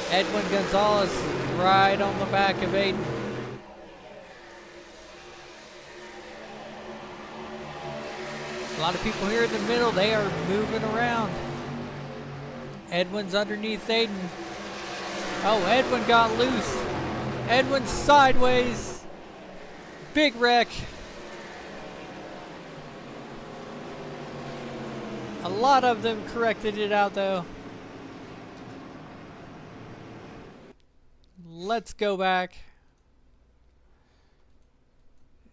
Edwin Gonzalez right on the back of Aiden. A lot of people here in the middle, they are moving around. Edwin's underneath Aiden. Oh, Edwin got loose. Edwin's sideways. Big wreck. A lot of them corrected it out though. Let's go back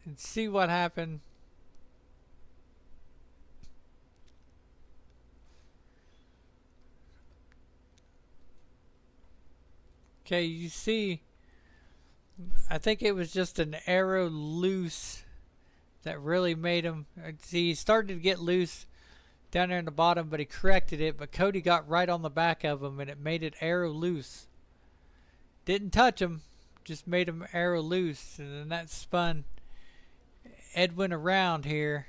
and see what happened. Okay, you see, I think it was just an arrow loose that really made him. See, he started to get loose down there in the bottom, but he corrected it. But Cody got right on the back of him, and it made it arrow loose. Didn't touch him, just made him arrow loose, and then that spun Edwin around here.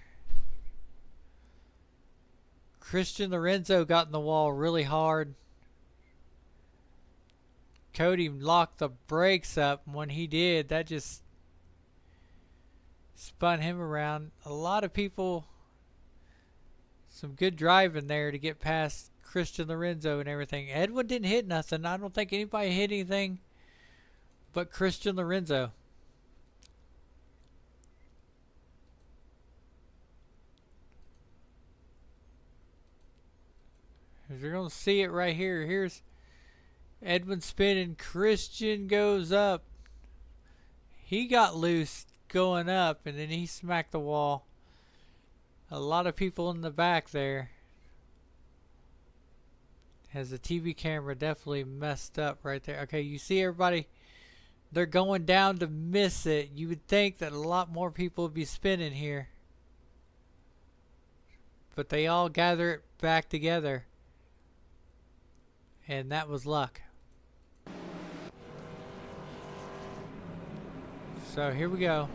Christian Lorenzo got in the wall really hard. Cody locked the brakes up, and when he did, that just spun him around. A lot of people, some good driving there to get past Christian Lorenzo and everything. Edwin didn't hit nothing. I don't think anybody hit anything but Christian Lorenzo. As you're going to see it right here. Here's Edwin spinning. Christian goes up. He got loose going up, and then he smacked the wall. A lot of people in the back there. Has the TV camera definitely messed up right there. Okay, you see everybody? They're going down to miss it. You would think that a lot more people would be spinning here. But they all gather it back together. And that was luck. So here we go.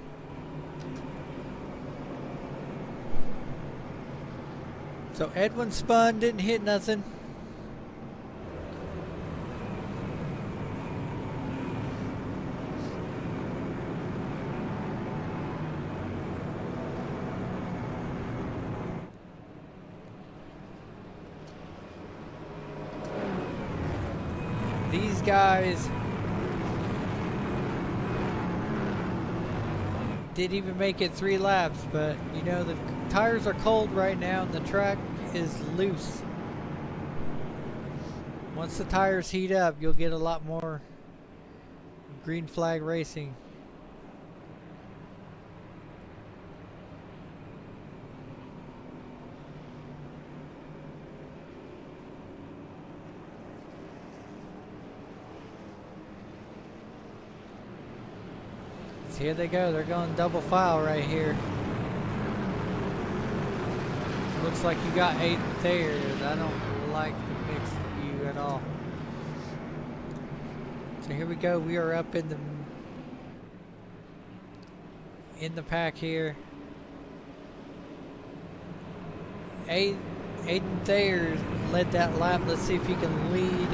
So Edwin spun, didn't hit nothing. These guys didn't even make it 3 laps, but you know the tires are cold right now and the track is loose. Once the tires heat up, you'll get a lot more green flag racing. here they go. They're going double file right here. Looks like you got Aiden there. I don't like the mixed view at all. So here we go. We are up in the pack here. Aiden Thayer led that lap. Let's see if he can lead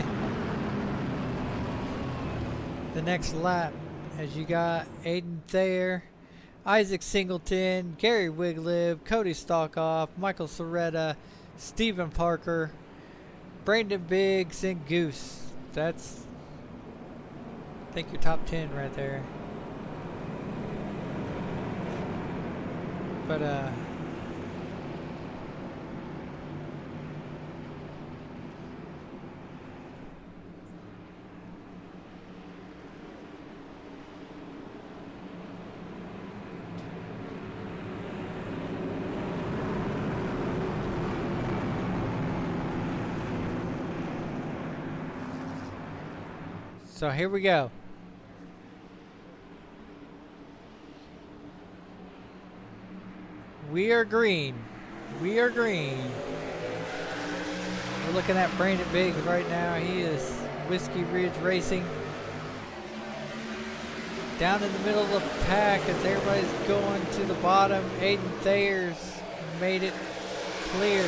the next lap. As you got Aiden Thayer, Isaac Singleton, Gary Wiglib, Cody Stockoff, Michael Soretta, Stephen Parker, Brandon Biggs, and Goose. That's, I think, your top 10 right there. But so here we go. We are green. We are green. We're looking at Brandon Biggs right now. He is Whiskey Ridge Racing. Down in the middle of the pack as everybody's going to the bottom. Aiden Thayer's made it clear.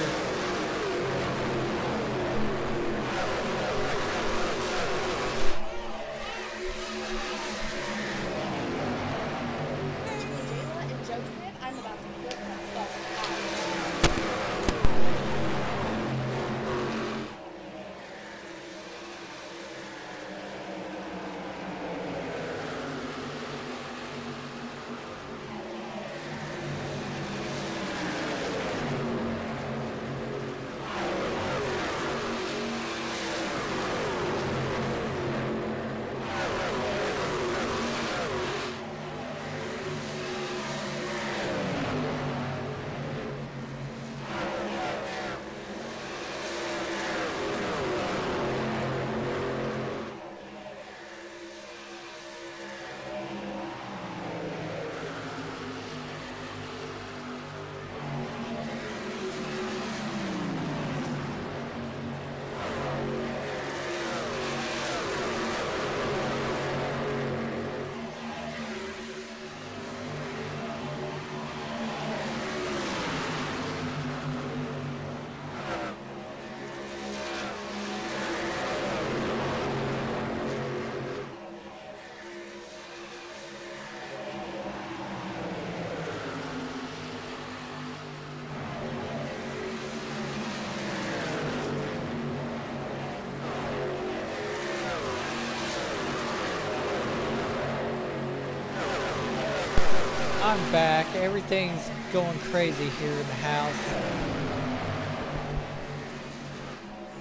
I'm back. Everything's going crazy here in the house.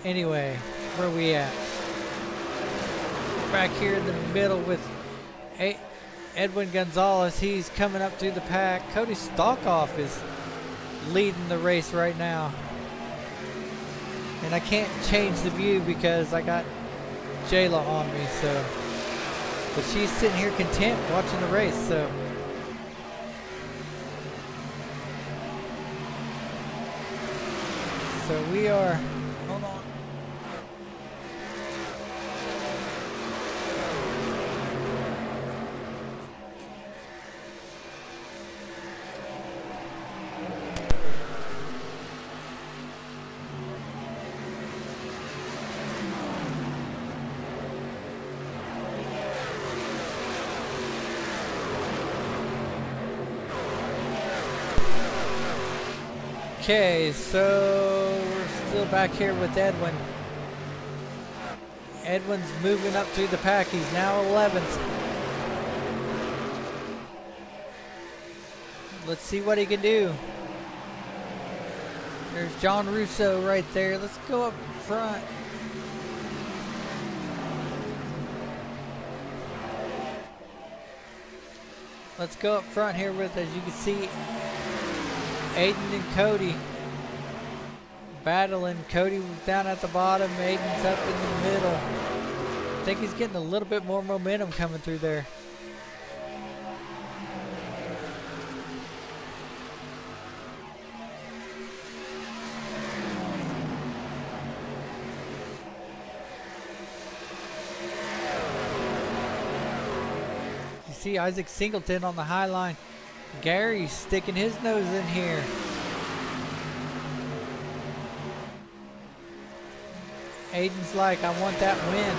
Anyway, where we at? Back here in the middle with Edwin Gonzalez. He's coming up through the pack. Cody Stockoff is leading the race right now. And I can't change the view because I got Jayla on me, so. But she's sitting here content watching the race, so. So we are, hold on. Okay, so we're still back here with Edwin. Edwin's moving up through the pack. He's now 11th. Let's see what he can do. There's John Russo right there. Let's go up front. Let's go up front here with, as you can see, Aiden and Cody battling. Cody was down at the bottom. Aiden's up in the middle. I think he's getting a little bit more momentum coming through there. see Isaac Singleton on the high line. Gary's sticking his nose in here. Aiden's like, I want that win.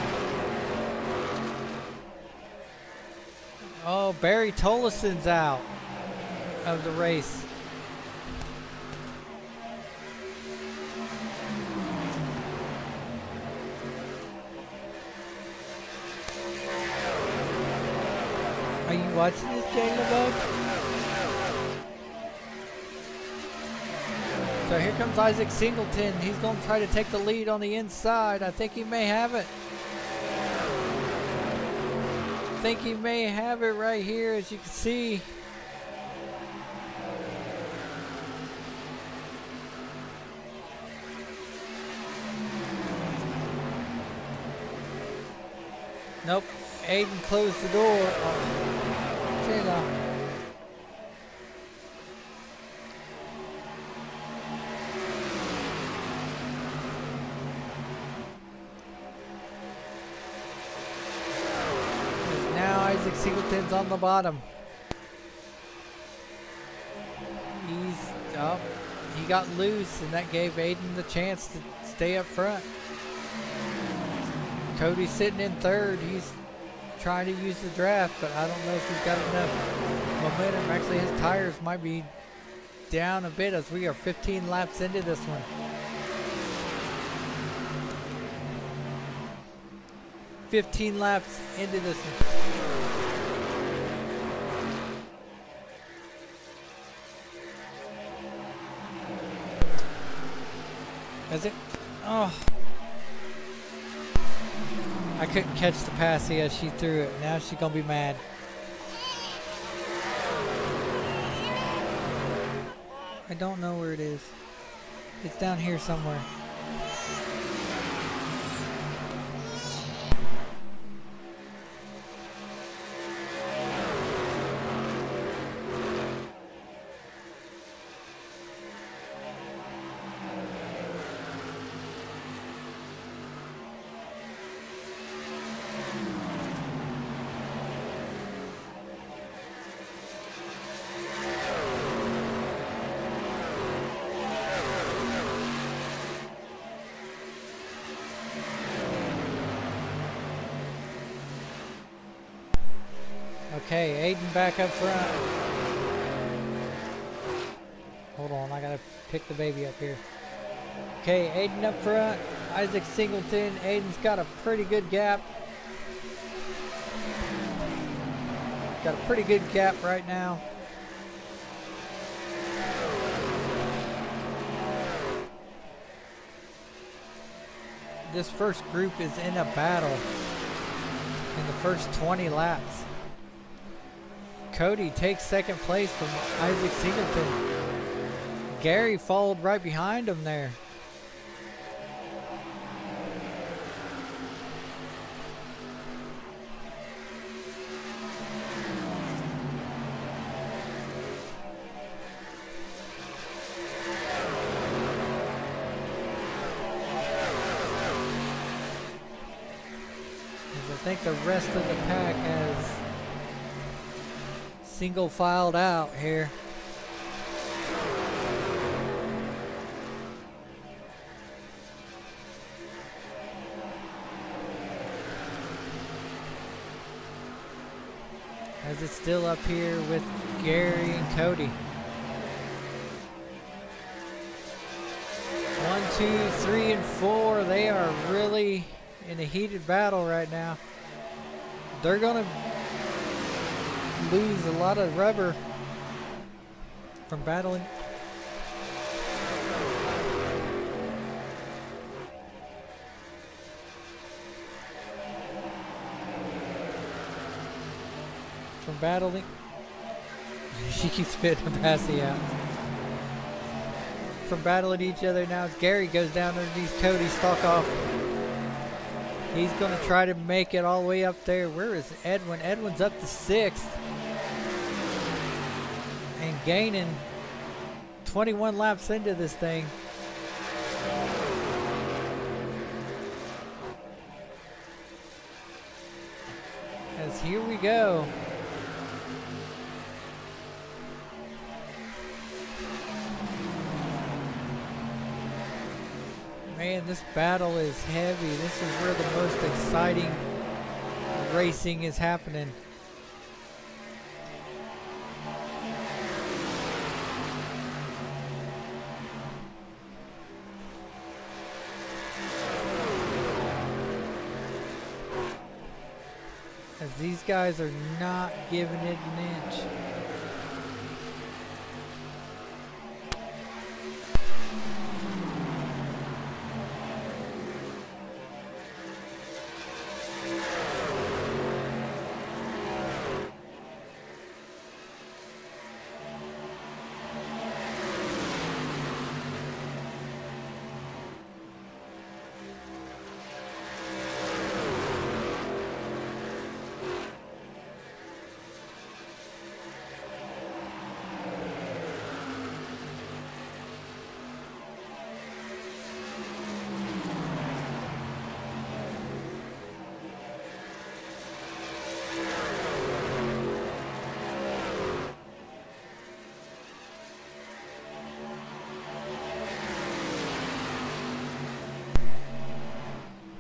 Oh, Barry Toleson's out of the race. Are you watching this, Jay LeBeau? So here comes Isaac Singleton. He's going to try to take the lead on the inside. I think he may have it. I think he may have it right here, as you can see. Nope. Aiden closed the door. Oh. There you go. Now Isaac Singleton's on the bottom. He's up. He got loose, and that gave Aiden the chance to stay up front. Cody's sitting in third. He's trying to use the draft, but I don't know if he's got enough momentum. Actually, his tires might be down a bit as we are 15 laps into this one. "15 laps into this one." Is it? Oh. I couldn't catch the pass as she threw it. Now she's going to be mad. I don't know where it is. It's down here somewhere. Okay, Aiden back up front. Hold on, I gotta pick the baby up here. Okay, Aiden up front. Isaac Singleton. Aiden's got a pretty good gap. Got a pretty good gap right now. This first group is in a battle in the first 20 laps. Cody takes second place from Isaac Singleton. Gary followed right behind him there. I think the rest of the pack has single filed out here. As it's still up here with Gary and Cody. 1, 2, 3, and 4. They are really in a heated battle right now. They're gonna lose a lot of rubber from battling. From battling. She keeps spitting the passy out. From battling each other now as Gary goes down underneath Cody, stalk off. He's going to try to make it all the way up there. Where is Edwin? Edwin's up to 6th. And gaining 21 laps into this thing. As here we go. Man, this battle is heavy. This is where the most exciting racing is happening. As these guys are not giving it an inch.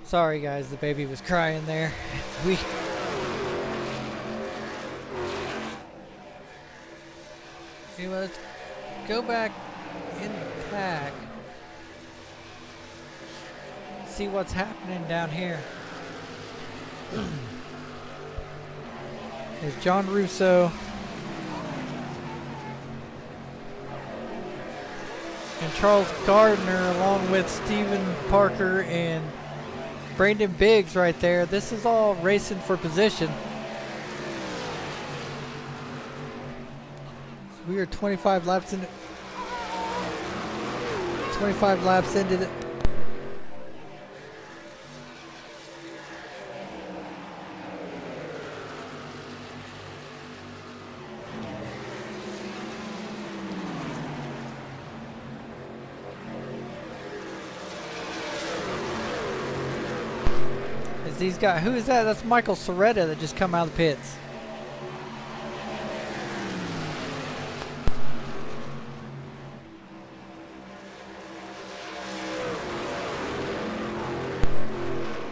Sorry guys, the baby was crying there. Anyway, let's go back in the pack. See what's happening down here. There's John Russo and Charles Gardner along with Stephen Parker and Brandon Biggs right there. This is all racing for position. We are 25 laps into 25 laps into the these guys. Who is that? That's Michael Soretta that just come out of the pits.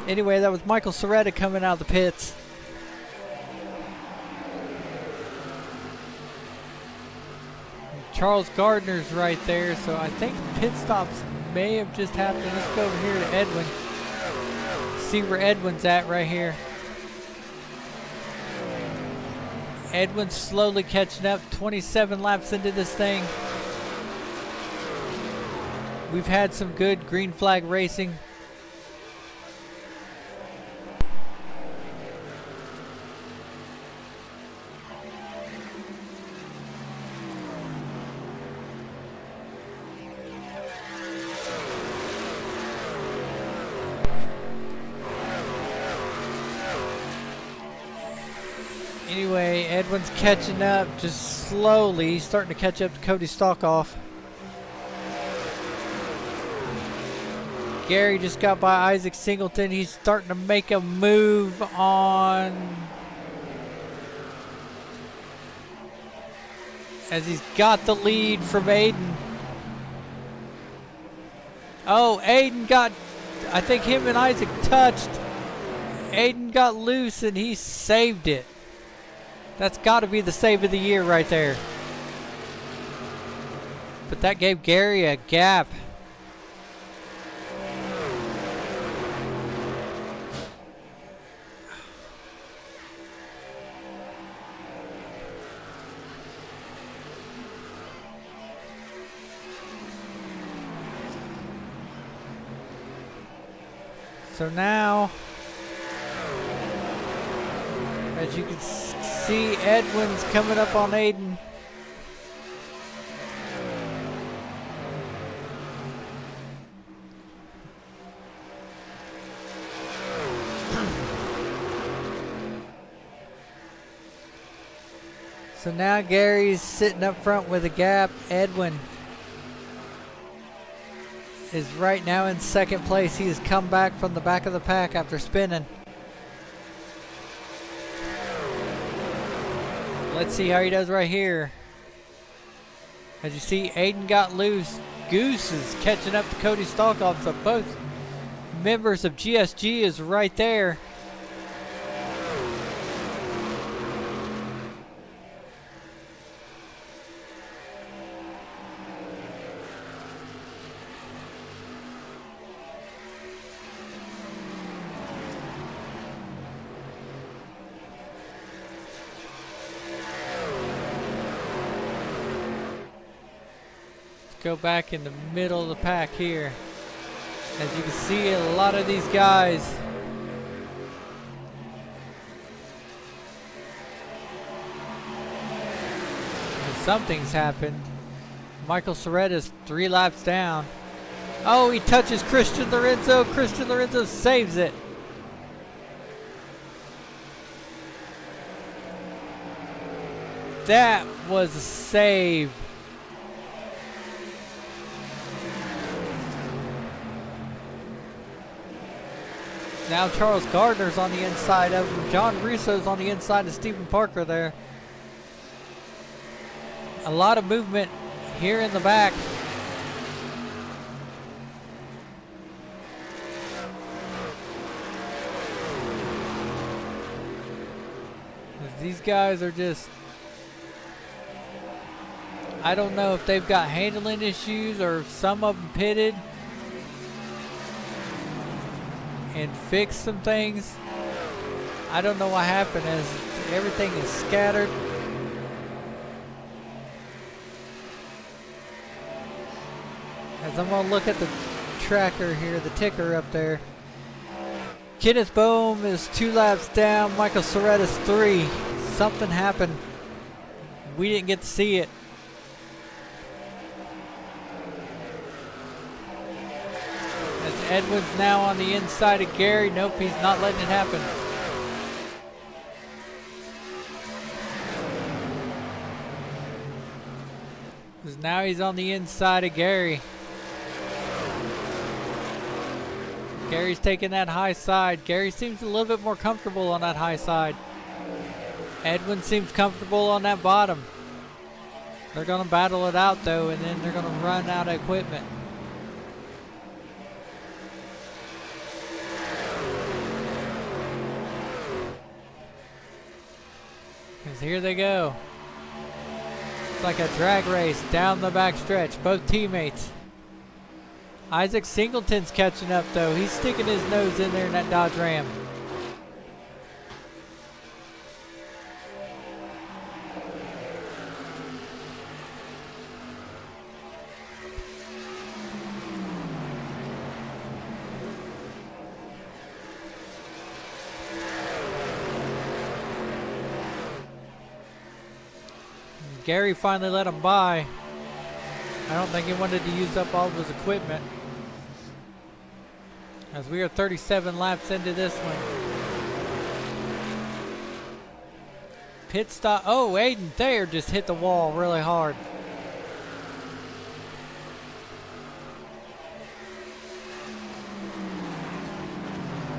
Anyway, that was Michael Soretta coming out of the pits. Charles Gardner's right there, so I think pit stops may have just happened. Let's go over here to Edwin. See where Edwin's at right here. Edwin's slowly catching up, 27 laps into this thing. We've had some good green flag racing. Anyway, Edwin's catching up just slowly. He's starting to catch up to Cody Stockoff. Gary just got by Isaac Singleton. He's starting to make a move on. As he's got the lead from Aiden. Oh, Aiden got, I think him and Isaac touched. Aiden got loose and he saved it. That's got to be the save of the year right there. But that gave Gary a gap. So now, as you can see, Edwin's coming up on Aiden. So now Gary's sitting up front with a gap. Edwin is right now in second place. He has come back from the back of the pack after spinning. Let's see how he does right here. As you see, Aiden got loose. Goose is catching up to Cody Stalkoff, so both members of GSG is right there. Go back in the middle of the pack here. As you can see, a lot of these guys something's happened. Michael Soretta's 3 laps down. Oh, he touches Christian Lorenzo. Christian Lorenzo saves it. That was a save. Now Charles Gardner's on the inside of him. John Russo's on the inside of Stephen Parker there. A lot of movement here in the back. These guys are just... I don't know if they've got handling issues or if some of them pitted and fix some things. I don't know what happened as everything is scattered. As I'm gonna look at the tracker here, the ticker up there. Kenneth Boehm is 2 laps down, Michael Soretta's 3. Something happened. We didn't get to see it. Edwin's now on the inside of Gary. Nope, he's not letting it happen. Because now he's on the inside of Gary. Gary's taking that high side. Gary seems a little bit more comfortable on that high side. Edwin seems comfortable on that bottom. They're going to battle it out though, and then they're going to run out of equipment. Here they go. It's like a drag race down the back stretch. Both teammates. Isaac Singleton's catching up though. He's sticking his nose in there in that Dodge Ram. Gary finally let him by. I don't think he wanted to use up all of his equipment. As we are 37 laps into this one. Pit stop. Oh, Aiden Thayer just hit the wall really hard.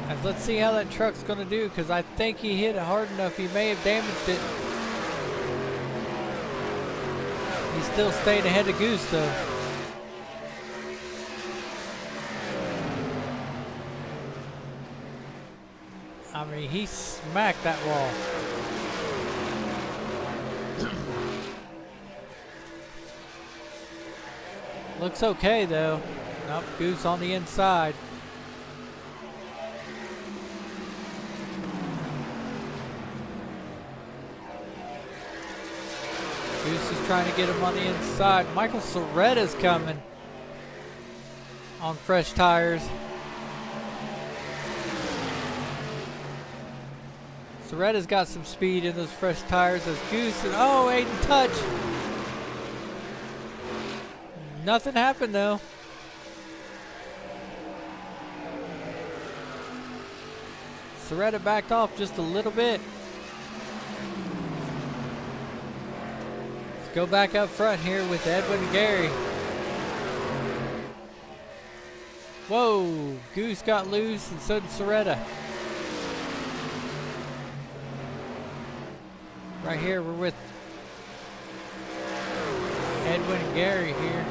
And let's see how that truck's going to do, because I think he hit it hard enough. He may have damaged it. He still stayed ahead of Goose though. I mean, he smacked that wall. Looks okay though. Nope, Goose on the inside. Goose is trying to get him on the inside. Michael Soretta's coming on fresh tires. Soretta's got some speed in those fresh tires as Goose and oh, Aiden touch. Nothing happened though. Soretta backed off just a little bit. Go back up front here with Edwin and Gary. Whoa, Goose got loose and so did Soretta. Right here we're with Edwin and Gary here.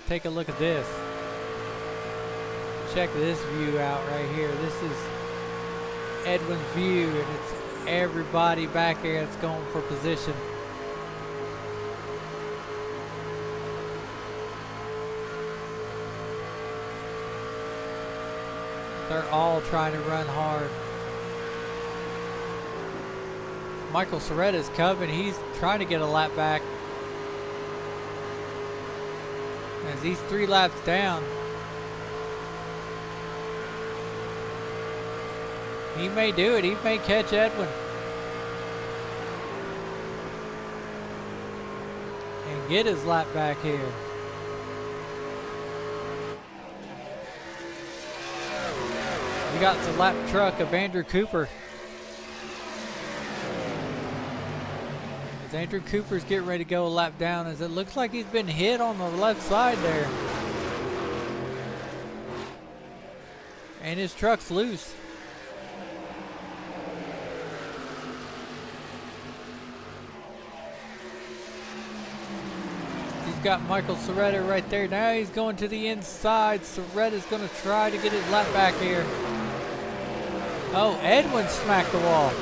take a look at this. Check this view out right here. This is Edwin's view, and it's everybody back here that's going for position. They're all trying to run hard. Michael Soretta's coming. He's trying to get a lap back. As he's 3 laps down. He may do it. He may catch Edwin. And get his lap back here. We got the lap truck of Andrew Cooper. As Andrew Cooper's getting ready to go a lap down, as it looks like he's been hit on the left side there. And his truck's loose. He's got Michael Soretta right there. Now he's going to the inside. Soretta's going to try to get his lap back here. Oh, Edwin smacked the wall.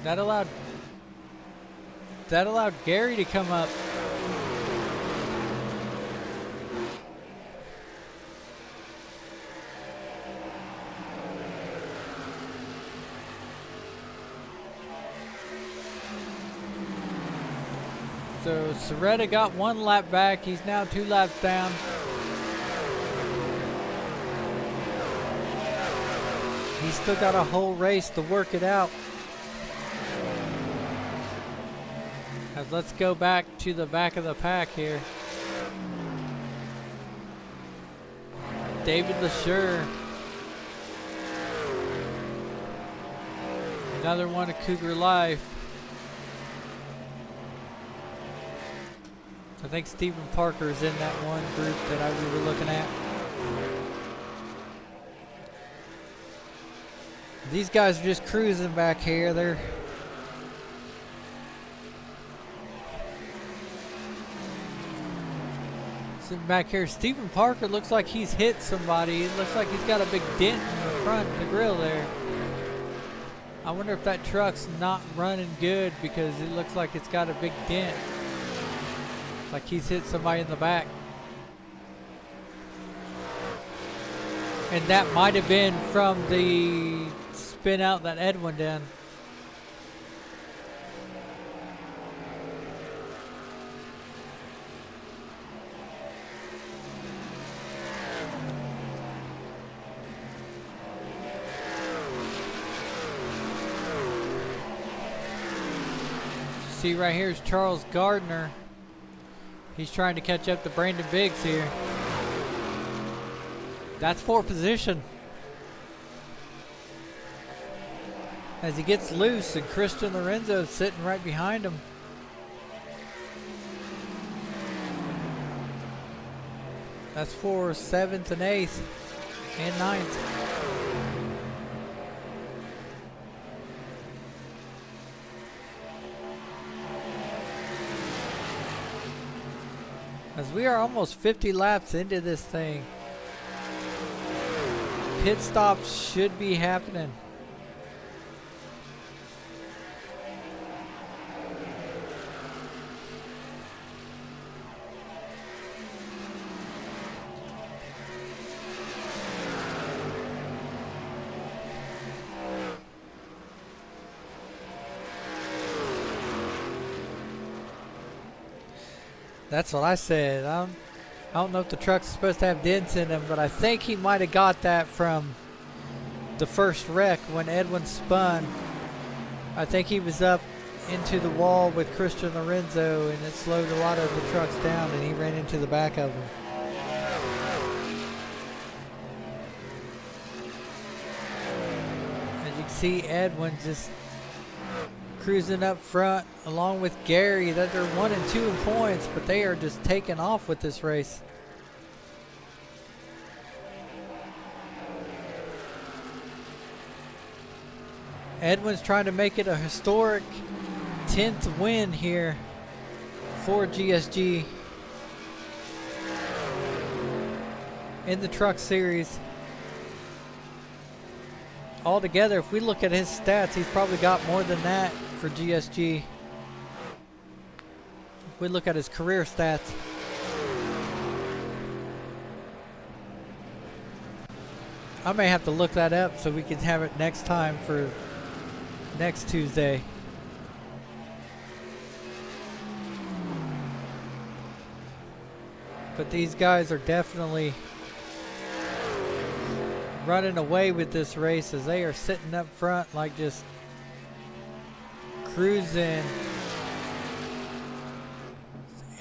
That allowed Gary to come up. So Soretta got 1 lap back. He's now 2 laps down. He's still got a whole race to work it out. Let's go back to the back of the pack here. David LaSure. Another one of Cougar Life. I think Stephen Parker is in that one group that we were looking at. These guys are just cruising back here. They're sitting back here. Stephen Parker looks like he's hit somebody. It looks like he's got a big dent in the front of the grill there. I wonder if that truck's not running good because it looks like it's got a big dent. Like he's hit somebody in the back. And that might have been from the spin out that Edwin did. See right here is Charles Gardner. He's trying to catch up to Brandon Biggs here. That's 4th position. As he gets loose and Christian Lorenzo is sitting right behind him. That's for 7th and 8th and 9th. As we are almost 50 laps into this thing. Pit stops should be happening. That's what I said. I don't know if the truck's supposed to have dents in them, but I think he might have got that from the first wreck when Edwin spun. I think he was up into the wall with Christian Lorenzo, and it slowed a lot of the trucks down, and he ran into the back of them. As you can see, Edwin just cruising up front along with Gary. That they're 1 and 2 in points, but they are just taking off with this race. Edwin's trying to make it a historic 10th win here for GSG in the truck series. Altogether, if we look at his stats, he's probably got more than that for GSG. If we look at his career stats. I may have to look that up so we can have it next time for next Tuesday. But these guys are definitely running away with this race as they are sitting up front like just cruising.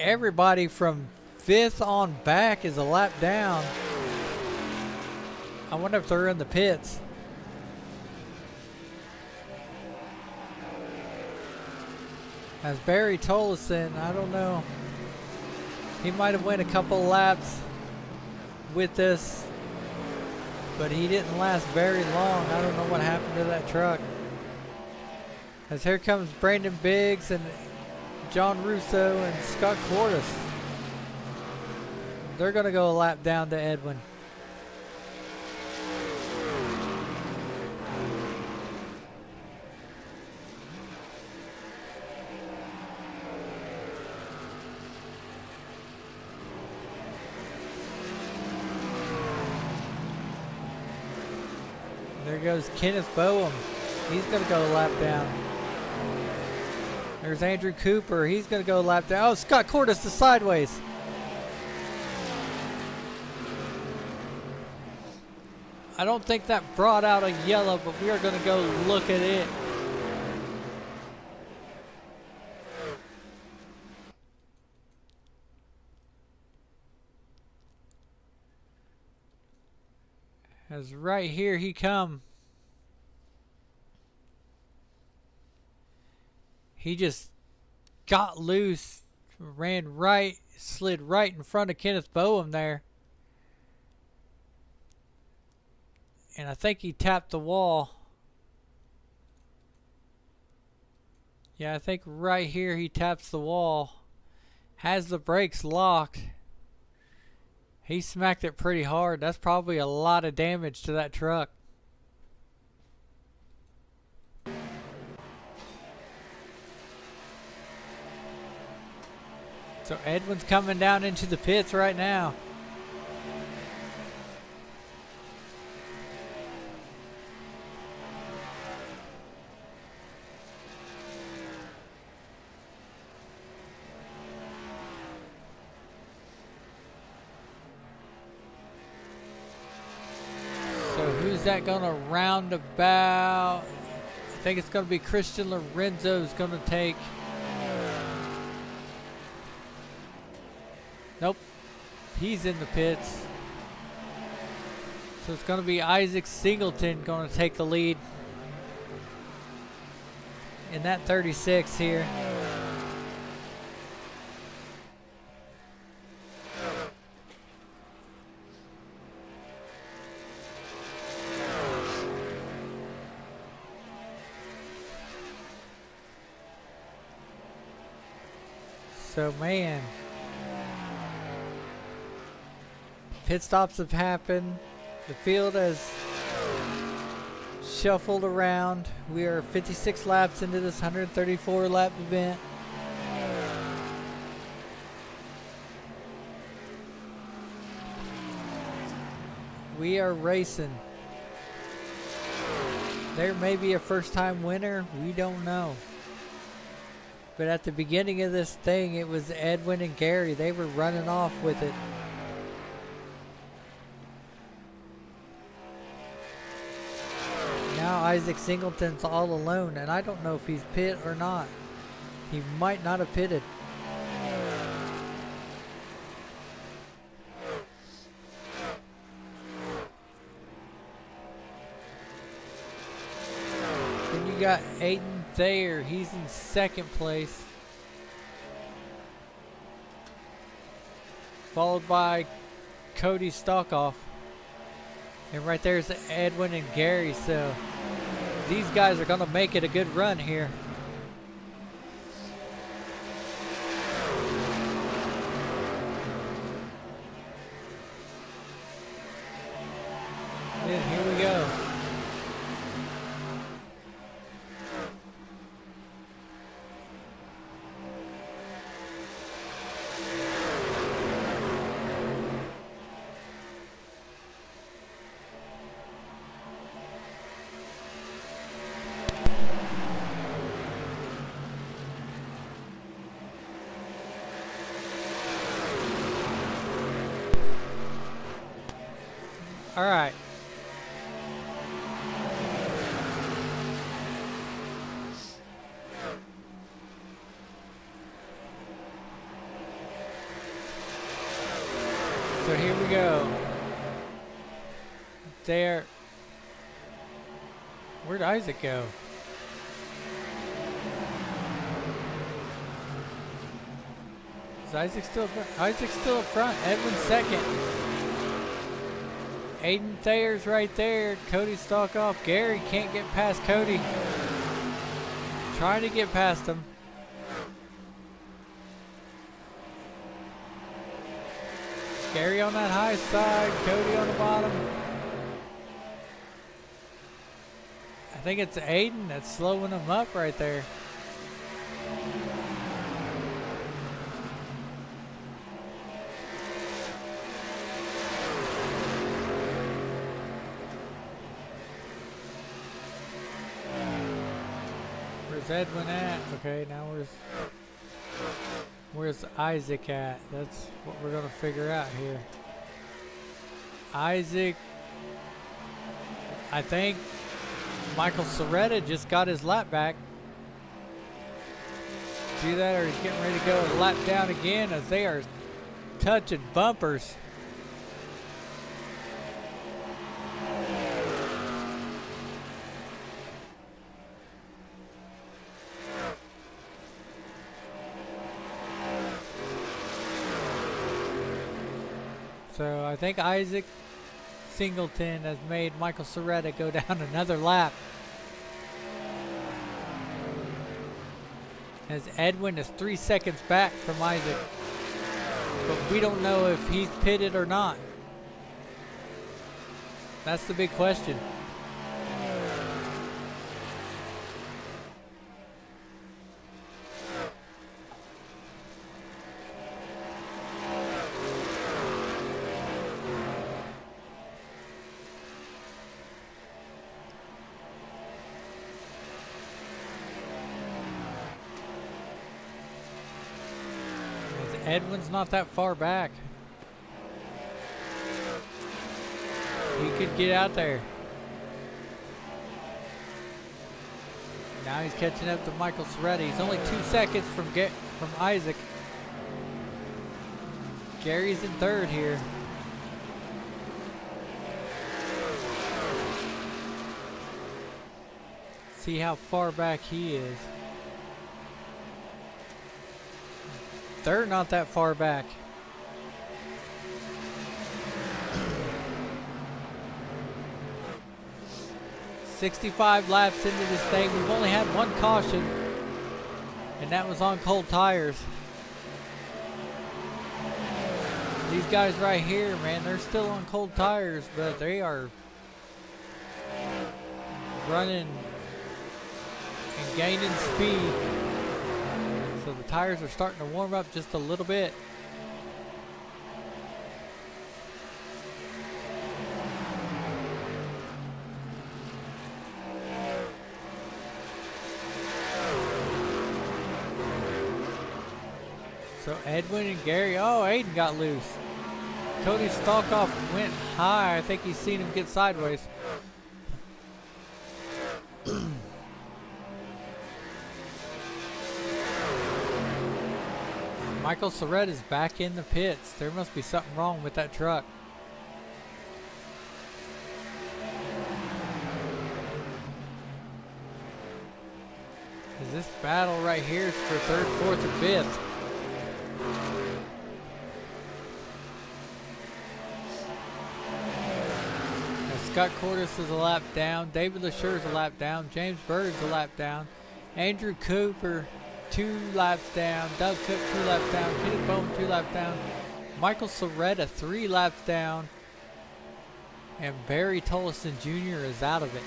Everybody from 5th on back is a lap down. I wonder if they're in the pits. As Barry Tolleson, I don't know. He might have went a couple laps with this, but he didn't last very long. I don't know what happened to that truck. As here comes Brandon Biggs and John Russo and Scott Cordes. They're going to go a lap down to Edwin. There goes Kenneth Boehm. He's going to go a lap down. There's Andrew Cooper. He's going to go a lap down. Oh, Scott Cordes is sideways. I don't think that brought out a yellow, but we are going to go look at it. As right here he come. He just got loose, ran right, slid right in front of Kenneth Boehm there. And I think he tapped the wall. Yeah, I think right here he taps the wall. Has the brakes locked. He smacked it pretty hard. That's probably a lot of damage to that truck. So Edwin's coming down into the pits right now. So who's that gonna round about? I think it's gonna be Christian Lorenzo's gonna take. Nope, he's in the pits. So it's going to be Isaac Singleton going to take the lead in that 36 here. So man, pit stops have happened. The field has shuffled around. We are 56 laps into this 134 lap event. We are racing. There may be a first time winner. We don't know. But at the beginning of this thing, it was Edwin and Gary. They were running off with it. Now Isaac Singleton's all alone, and I don't know if he's pit or not. He might not have pitted. Then you got Aiden Thayer. He's in second place. Followed by Cody Stockoff. And right there's Edwin and Gary, so these guys are going to make it a good run here. All right. So here we go. There. Where'd Isaac go? Is Isaac still up front? Isaac's still up front. Edwin's second. Aiden Thayer's right there. Cody Stalkoff. Gary can't get past Cody. Trying to get past him. Gary on that high side. Cody on the bottom. I think it's Aiden that's slowing him up right there. Where's Edwin at? Okay, now where's Isaac at? That's what we're gonna figure out here. Isaac, I think Michael Soretta just got his lap back. See that, or he's getting ready to go a lap down again as they are touching bumpers. So I think Isaac Singleton has made Michael Soretta go down another lap. As Edwin is 3 seconds back from Isaac. But we don't know if he's pitted or not. That's the big question. Edwin's not that far back. He could get out there. Now he's catching up to Michael Soretta. He's only 2 seconds from Isaac. Gary's in third here. See how far back he is. They're not that far back. "65 laps into this thing. We've only had one caution, and that was on cold tires. These guys right here, man, they're still on cold tires, but they are running and gaining speed. So the tires are starting to warm up just a little bit. So Edwin and Gary, oh, Aiden got loose. Cody Stalkoff went high. I think he's seen him get sideways. Michael Soretta is back in the pits. There must be something wrong with that truck. Is this battle right here is for third, fourth, and fifth. Now Scott Cordes is a lap down. David LaSure is a lap down. James Bird's a lap down. Andrew Cooper 2 laps down. Doug Cook 2 laps down. Kenny Bowman 2 laps down. Michael Soretta 3 laps down. And Barry Tollison Jr. is out of it.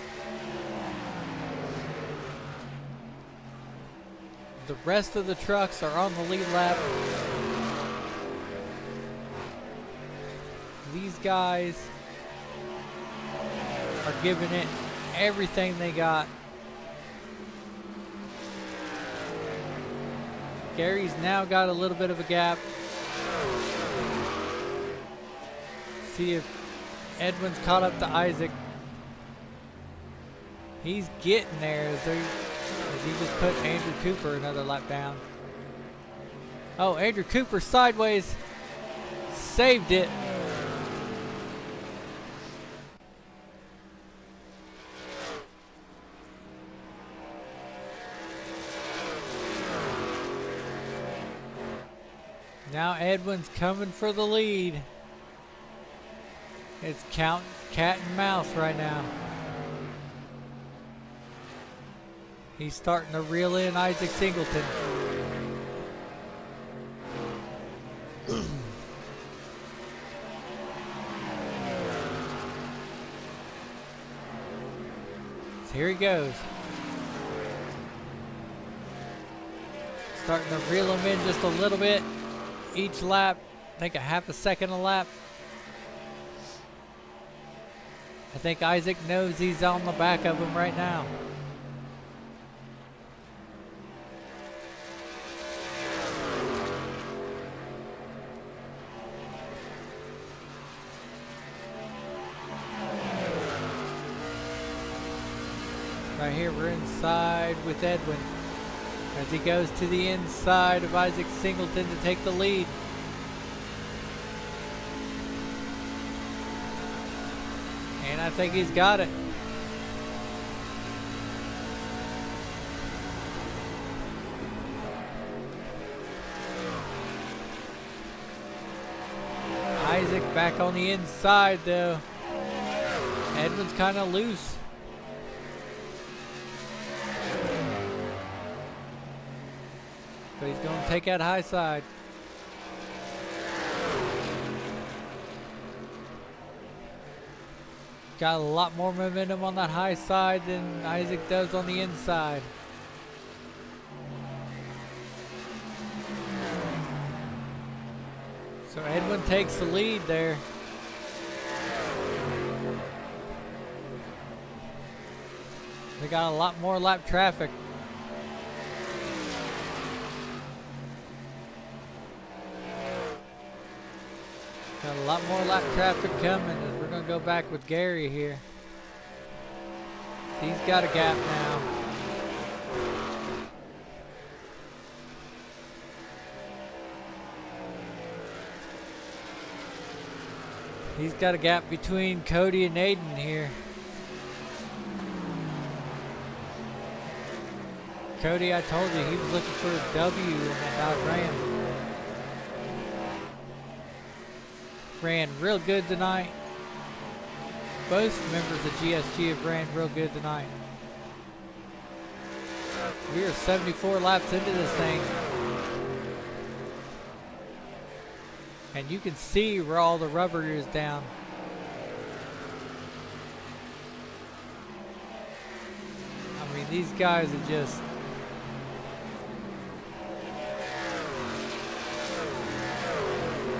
The rest of the trucks are on the lead lap. These guys are giving it everything they got. Gary's now got a little bit of a gap. See if Edwin's caught up to Isaac. He's getting there as he just put Andrew Cooper another lap down. Oh, Andrew Cooper sideways. Saved it. Now Edwin's coming for the lead. It's cat and mouse right now. He's starting to reel in Isaac Singleton. So here he goes. Starting to reel him in just a little bit. Each lap, I think a half a second a lap. I think Isaac knows he's on the back of him right now. Right here, we're inside with Edwin as he goes to the inside of Isaac Singleton to take the lead. And I think he's got it. Isaac back on the inside though. Edwin's kind of loose. But he's going to take that high side. Got a lot more momentum on that high side than Isaac does on the inside. So Edwin takes the lead there. They got a lot more lap traffic. Got a lot more lap traffic coming as we're going to go back with Gary here. He's got a gap now. He's got a gap between Cody and Aiden here. Cody, I told you, he was looking for a W in that Dodge Ram. Ran real good tonight. Both members of GSG have ran real good tonight. We are 74 laps into this thing. And you can see where all the rubber is down. I mean, these guys are just...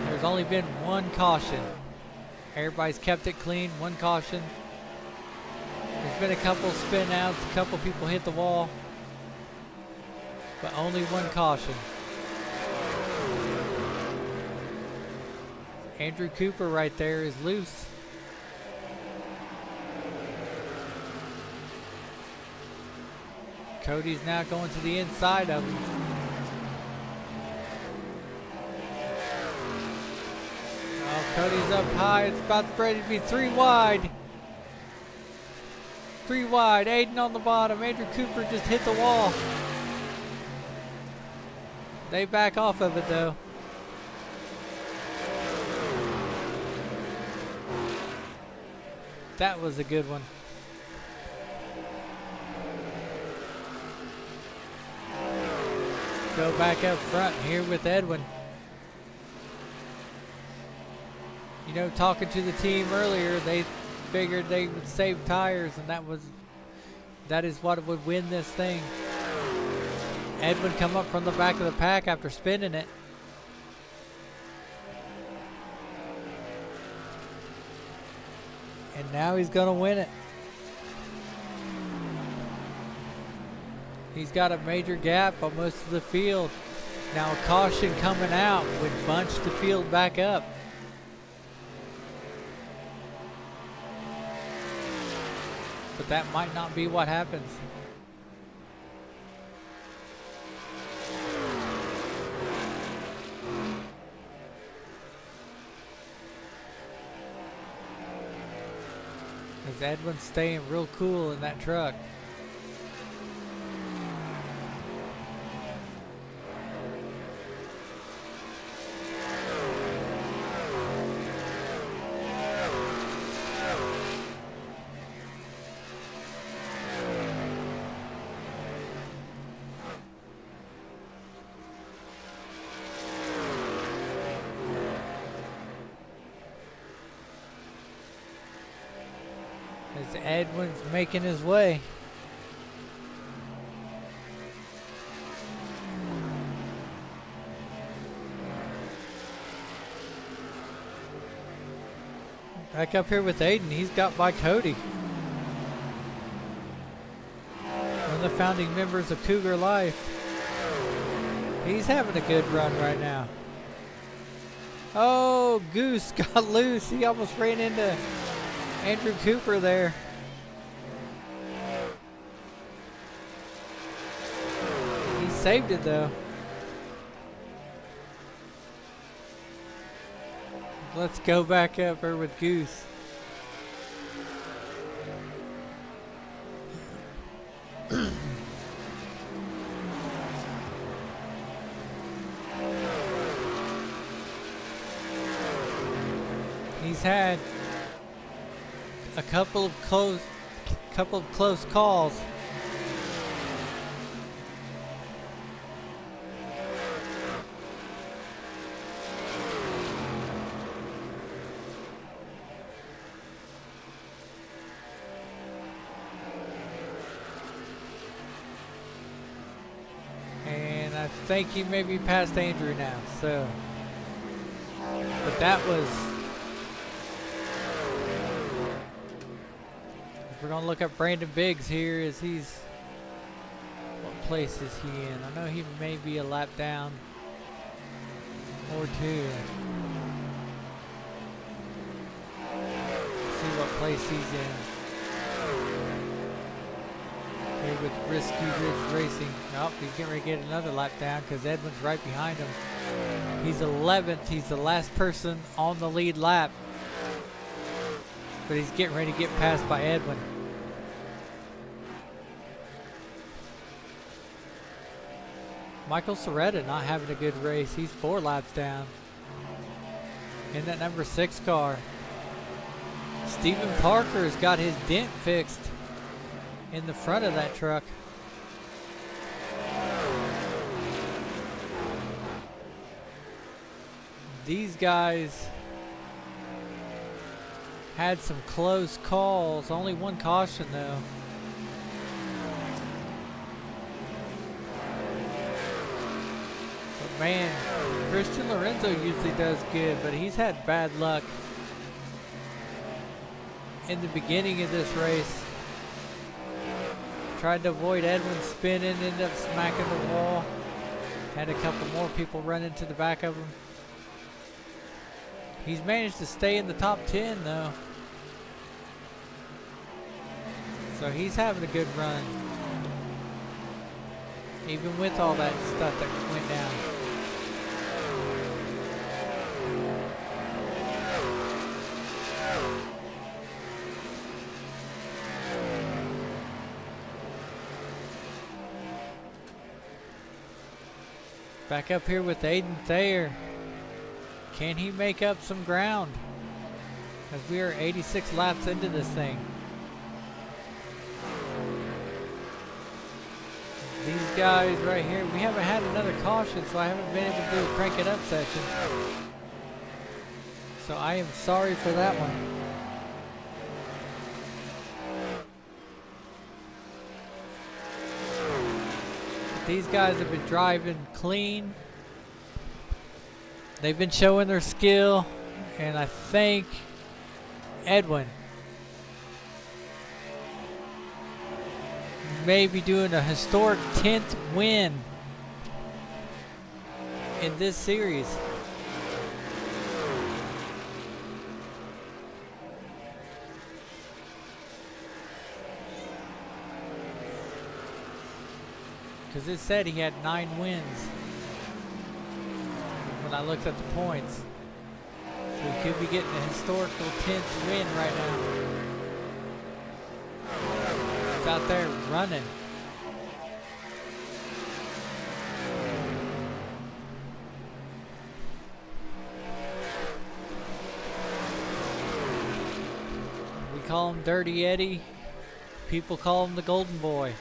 There's only been one caution. Everybody's kept it clean, one caution. There's been a couple spin outs, a couple people hit the wall, but only one caution. Andrew Cooper right there is loose. Cody's now going to the inside of him. Oh, Cody's up high. It's about ready to be 3 wide. 3 wide. Aiden on the bottom. Andrew Cooper just hit the wall. They back off of it though. That was a good one. Go back up front here with Edwin. You know, talking to the team earlier, they figured they would save tires, and that is what would win this thing. Edwin come up from the back of the pack after spinning it. And now he's gonna win it. He's got a major gap on most of the field. Now a caution coming out would bunch the field back up. but that might not be what happens. As Edwin's staying real cool in that truck. As Edwin's making his way. Back up here with Aiden, he's got by Cody. One of the founding members of Cougar Life. He's having a good run right now. Oh, Goose got loose. He almost ran into Andrew Cooper there. He saved it though. Let's go back up here with Goose. He's had a couple of close calls. And I think he may be past Andrew now, so. But that was. We're gonna look at Brandon Biggs here as he's, what place is he in? I know he may be a lap down or two. See what place he's in. Here with Risky Ridge Racing. Oh, he's getting ready to get another lap down because Edwin's right behind him. He's 11th. He's the last person on the lead lap. But he's getting ready to get passed by Edwin. Michael Soretta not having a good race. He's 4 laps down in that number 6 car. Stephen Parker's got his dent fixed in the front of that truck. These guys had some close calls. Only one caution though. But man, Christian Lorenzo usually does good, but he's had bad luck in the beginning of this race. Tried to avoid Edwin spinning, ended up smacking the wall. Had a couple more people run into the back of him. He's managed to stay in the top 10 though. So he's having a good run. Even with all that stuff that went down. Back up here with Aiden Thayer. Can he make up some ground? As we are 86 laps into this thing. These guys right here, we haven't had another caution, so I haven't been able to do a crank it up session. So I am sorry for that one. These guys have been driving clean. They've been showing their skill, and I think Edwin may be doing a historic 10th win in this series. Because it said he had 9 wins when I looked at the points. So he could be getting a historical 10th win right now. He's out there running. We call him Dirty Eddie. People call him the Golden Boy.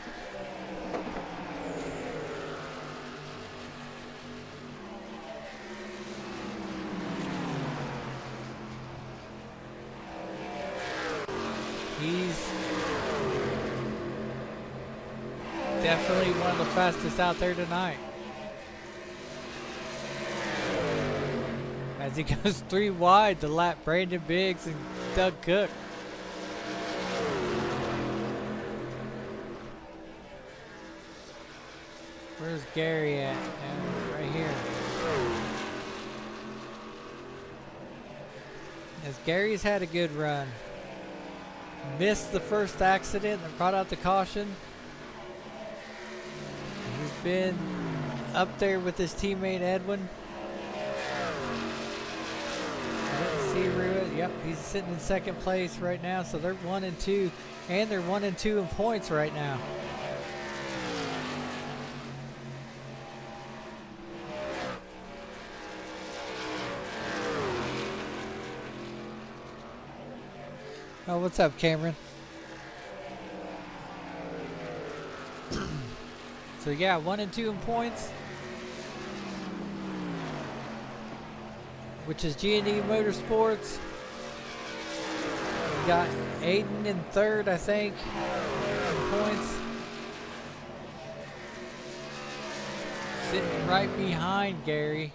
He's definitely one of the fastest out there tonight. As he goes 3 wide to lap Brandon Biggs and Doug Cook. Where's Gary at? Right here. As Gary's had a good run. Missed the first accident and brought out the caution. He's been up there with his teammate Edwin. I didn't see Ruiz. Yep, he's sitting in second place right now. So they're 1 and 2, and they're 1 and 2 in points right now. Oh, what's up, Cameron? So yeah, 1 and 2 in points, which is G&E Motorsports. We got Aiden in third, I think, in points. Sitting right behind Gary.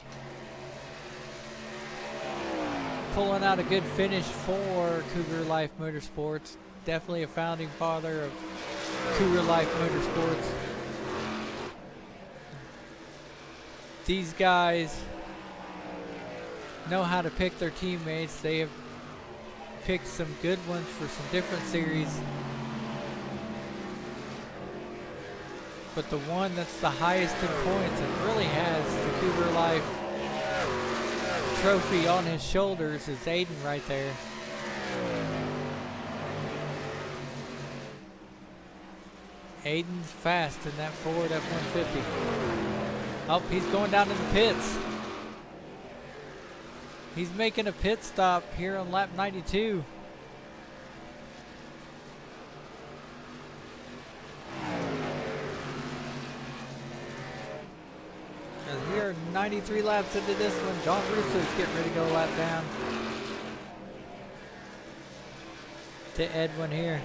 Pulling out a good finish for Cougar Life Motorsports. Definitely a founding father of Cougar Life Motorsports. These guys know how to pick their teammates. They have picked some good ones for some different series. But the one that's the highest in points and really has the Cougar Life trophy on his shoulders is Aiden right there. Aiden's fast in that Ford F-150. Oh, he's going down in the pits. He's making a pit stop here on lap 92. As we are 93 laps into this one, John Russo's getting ready to go lap down to Edwin here.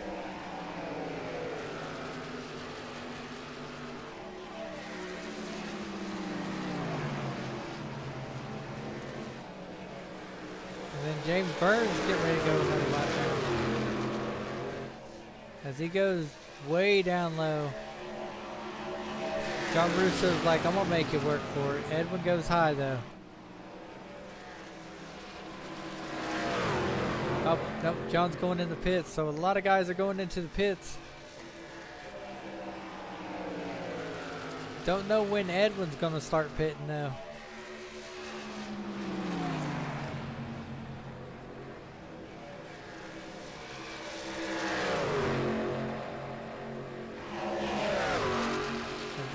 And then James Burns getting ready to go another lap down. As he goes way down low. John Russo's like, I'm gonna make it work for it. Edwin goes high though. Oh, nope, John's going in the pits. So a lot of guys are going into the pits. Don't know when Edwin's gonna start pitting though.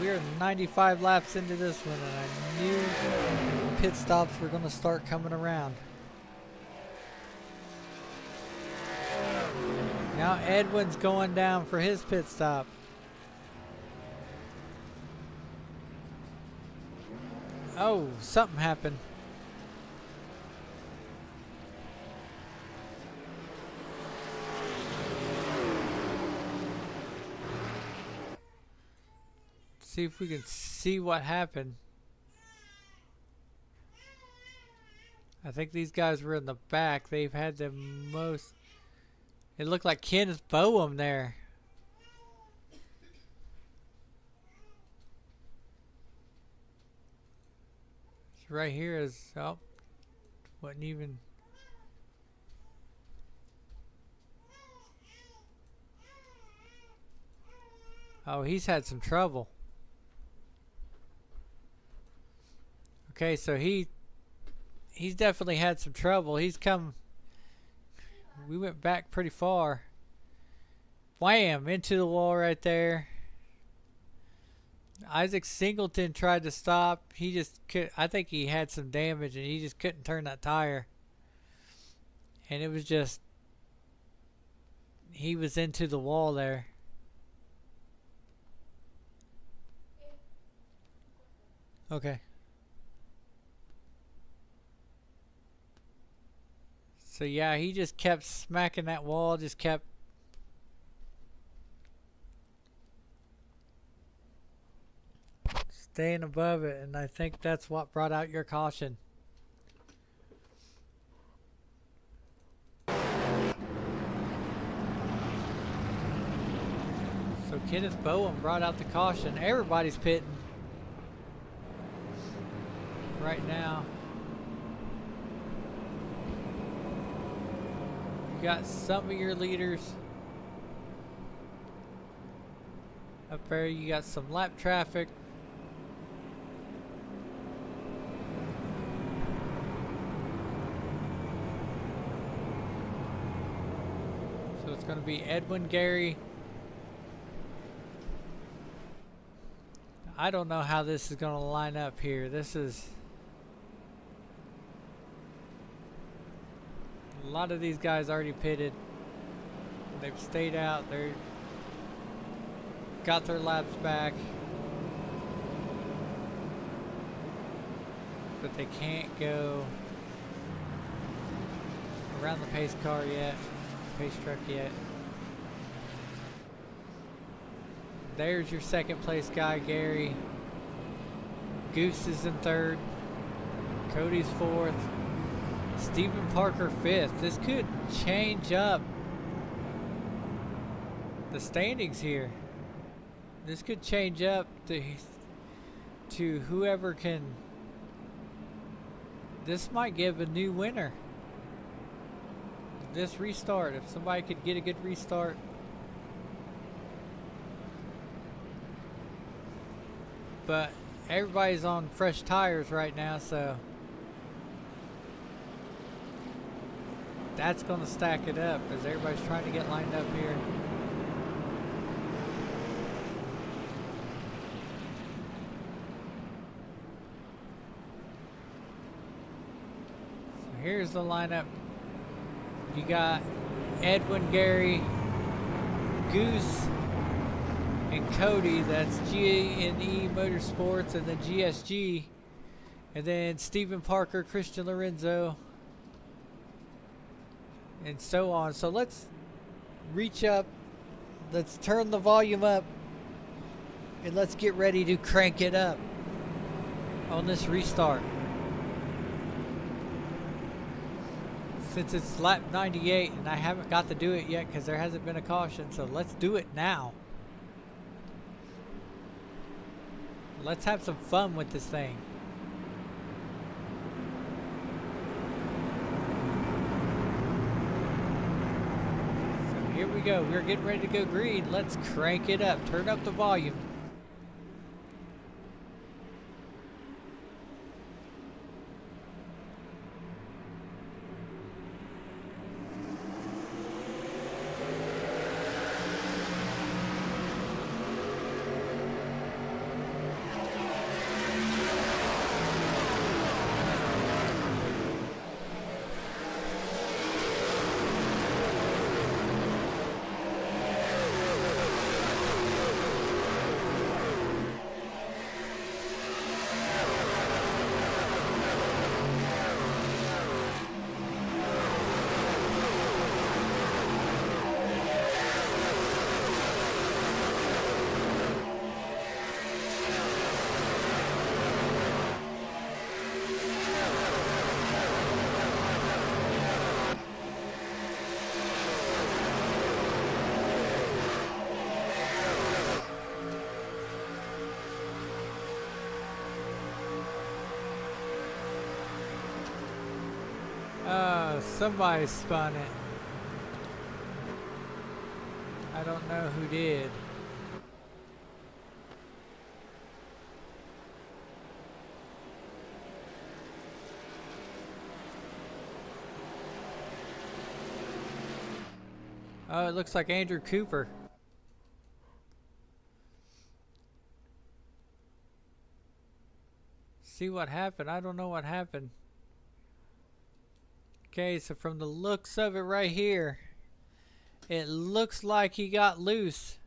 We're 95 laps into this one, and I knew pit stops were going to start coming around. Now Edwin's going down for his pit stop. Oh, something happened. See if we can see what happened. I think these guys were in the back. They've had the most. It looked like Kenneth Boehm there. It's right here is, oh, wasn't even. Oh, he's had some trouble. Okay, so he's definitely had some trouble. He's come. We went back pretty far. Wham! Into the wall right there. Isaac Singleton tried to stop. He just could. I think he had some damage and he just couldn't turn that tire. And it was just. He was into the wall there. Okay. So yeah, he just kept smacking that wall, just kept staying above it, and I think that's what brought out your caution. So Kenneth Bowen brought out the caution. Everybody's pitting right now. You got some of your leaders up there. You got some lap traffic. So it's going to be Edwin Gary. I don't know how this is going to line up here. This is a lot of these guys already pitted. They've stayed out. They're got their laps back, but they can't go around the pace car yet, pace truck yet. There's your second place guy, Gary. Goose is in third. Cody's fourth. Stephen Parker fifth. This could change up the standings here. This could change up to whoever can. This might give a new winner. This restart, if somebody could get a good restart. But everybody's on fresh tires right now, so that's going to stack it up as everybody's trying to get lined up here. So here's the lineup. You got Edwin, Gary, Goose, and Cody. That's G&E Motorsports, and then GSG, and then Stephen Parker, Christian Lorenzo, and so on. So let's reach up, let's turn the volume up, and let's get ready to crank it up on this restart. Since it's lap 98 and I haven't got to do it yet because there hasn't been a caution, so let's do it now. Let's have some fun with this thing. So here we go. We're getting ready to go green. Let's crank it up. Turn up the volume. Somebody spun it. I don't know who did. Oh, it looks like Andrew Cooper. See what happened? I don't know what happened. Okay, so from the looks of it right here, it looks like he got loose.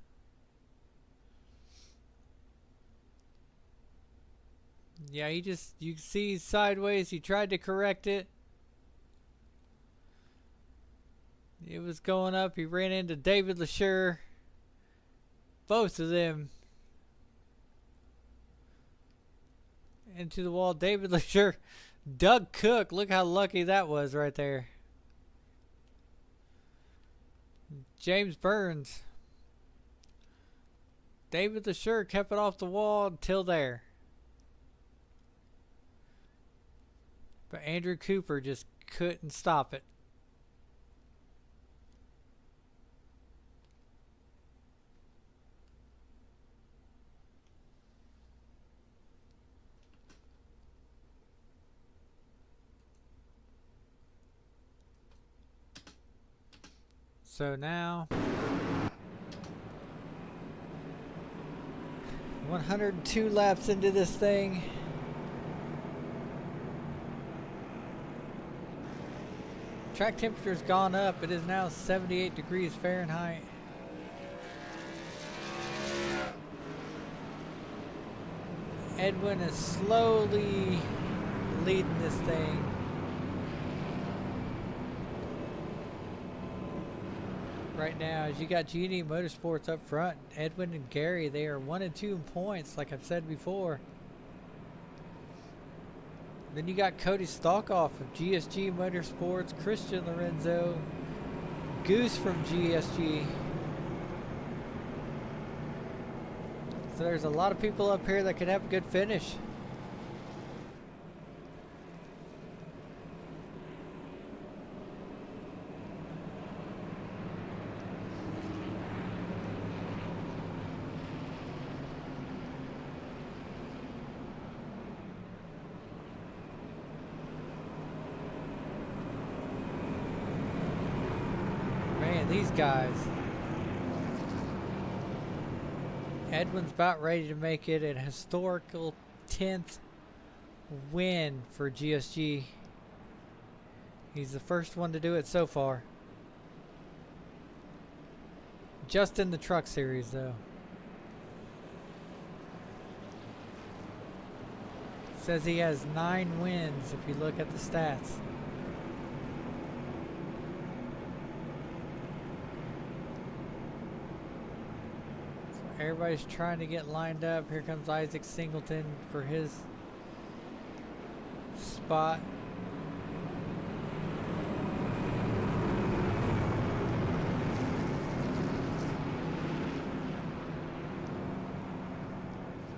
Yeah, you can see sideways. He tried to correct it. It was going up. He ran into David LeSure. Both of them into the wall. David LeSure. Doug Cook. Look how lucky that was right there. James Burns. David LeSure kept it off the wall until there. But Andrew Cooper just couldn't stop it. So now 102 laps into this thing. Track temperature's gone up. It is now 78 degrees Fahrenheit. Edwin is slowly leading this thing. Right now, as you got G&E Motorsports up front, Edwin and Gary, they are 1 and 2 in points, like I've said before. Then you got Cody Stalkoff of GSG Motorsports, Christian Lorenzo, Goose from GSG. So there's a lot of people up here that could have a good finish. These guys. Edwin's about ready to make it an historical 10th win for GSG. He's the first one to do it so far. Just in the truck series though. Says he has 9 wins if you look at the stats. Everybody's trying to get lined up. Here comes Isaac Singleton for his spot.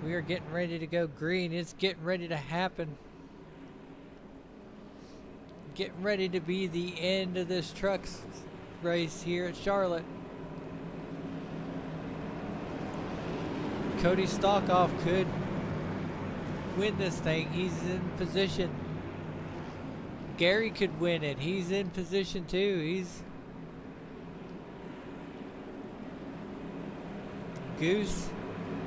We are getting ready to go green. It's getting ready to happen. Getting ready to be the end of this trucks race here at Charlotte. Cody Stalkoff could win this thing. He's in position. Gary could win it. He's in position too. He's Goose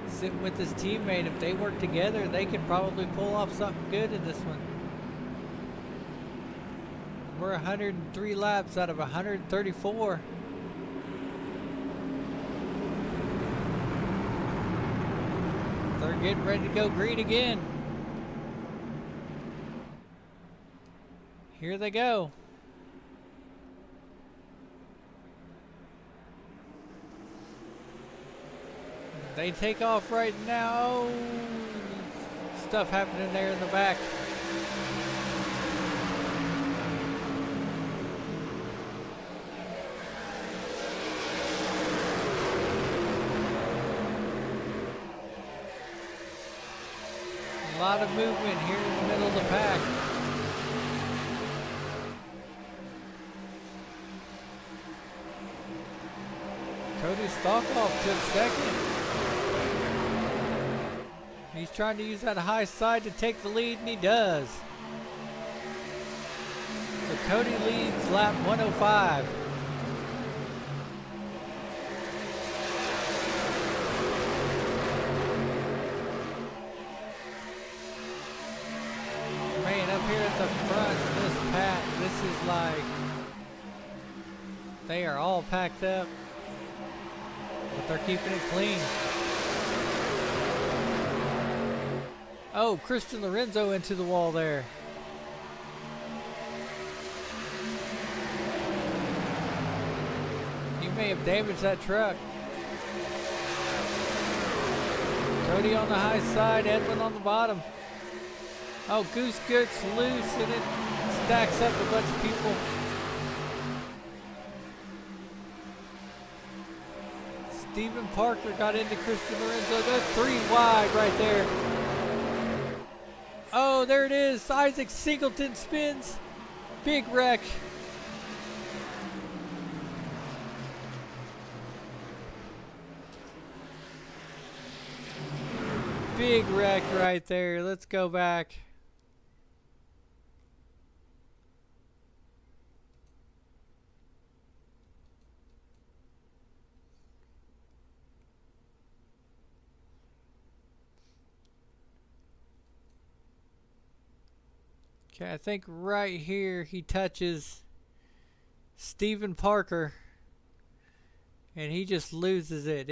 sitting with his teammate. If they work together, they could probably pull off something good in this one. We're 103 laps out of 134. They're getting ready to go green again. Here they go. They take off right now. Stuff happening there in the back. A lot of movement here in the middle of the pack. Cody Stalkoff took second. He's trying to use that high side to take the lead, and he does. So Cody leads lap 105. is like they are all packed up, but they're keeping it clean. Oh, Christian Lorenzo into the wall there. He may have damaged that truck. Cody on the high side, Edwin on the bottom. Oh, Goose gets loose and it stacks up a bunch of people. Stephen Parker got into Christian Lorenzo. That's 3 wide right there. Oh, there it is. Isaac Singleton spins. Big wreck. Big wreck right there. Let's go back. Okay, I think right here he touches Stephen Parker and he just loses it.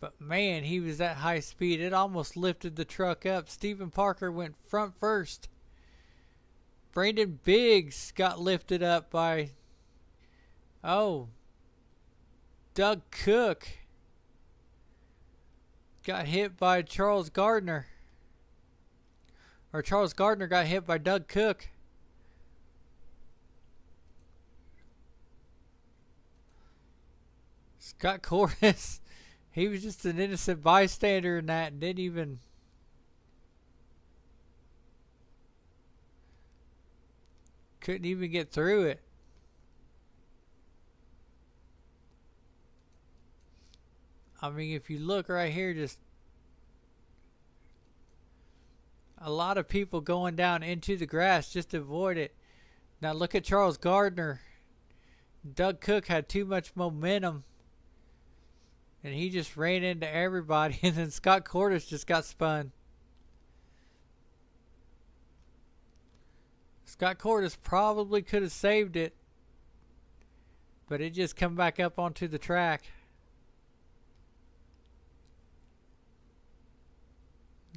But man, he was at high speed. It almost lifted the truck up. Stephen Parker went front first. Brandon Biggs got lifted up by, Doug Cook got hit by Charles Gardner. Or Charles Gardner got hit by Doug Cook. Scott Cordes, he was just an innocent bystander in that and didn't even... couldn't even get through it. I mean, if you look right here, just a lot of people going down into the grass just to avoid it. Now look at Charles Gardner. Doug Cook had too much momentum and he just ran into everybody, and then Scott Cordes just got spun. Scott Cordes probably could have saved it, but it just come back up onto the track.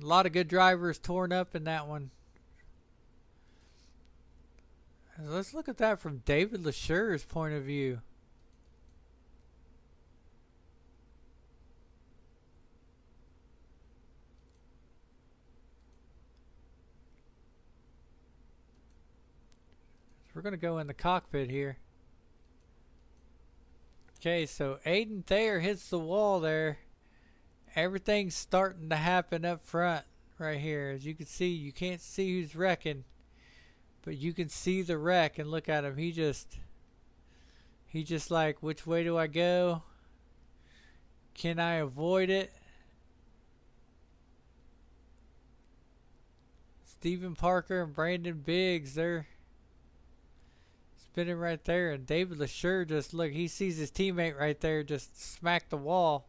A lot of good drivers torn up in that one. Let's look at that from David LeSure's point of view. We're going to go in the cockpit here. Okay, so Aiden Thayer hits the wall there. Everything's starting to happen up front right here. As you can see, you can't see who's wrecking, but you can see the wreck, and look at him. He just like, which way do I go? Can I avoid it? Stephen Parker and Brandon Biggs, they're spinning right there, and David LeSure just, look, he sees his teammate right there just smack the wall,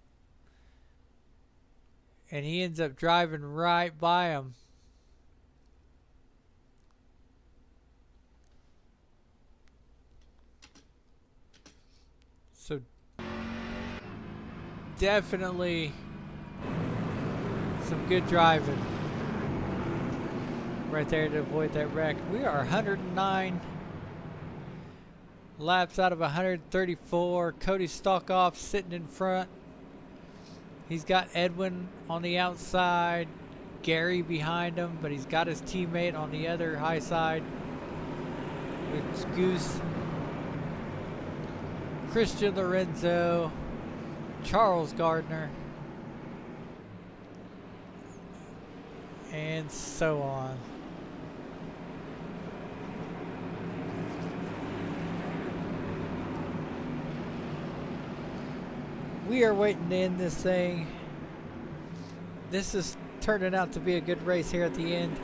and he ends up driving right by him. So definitely some good driving right there to avoid that wreck. We are 109 laps out of 134. Cody Stockoff sitting in front. He's got Edwin on the outside, Gary behind him, but he's got his teammate on the other high side. It's Goose, Christian Lorenzo, Charles Gardner, and so on. We are waiting to end this thing. This is turning out to be a good race here at the end.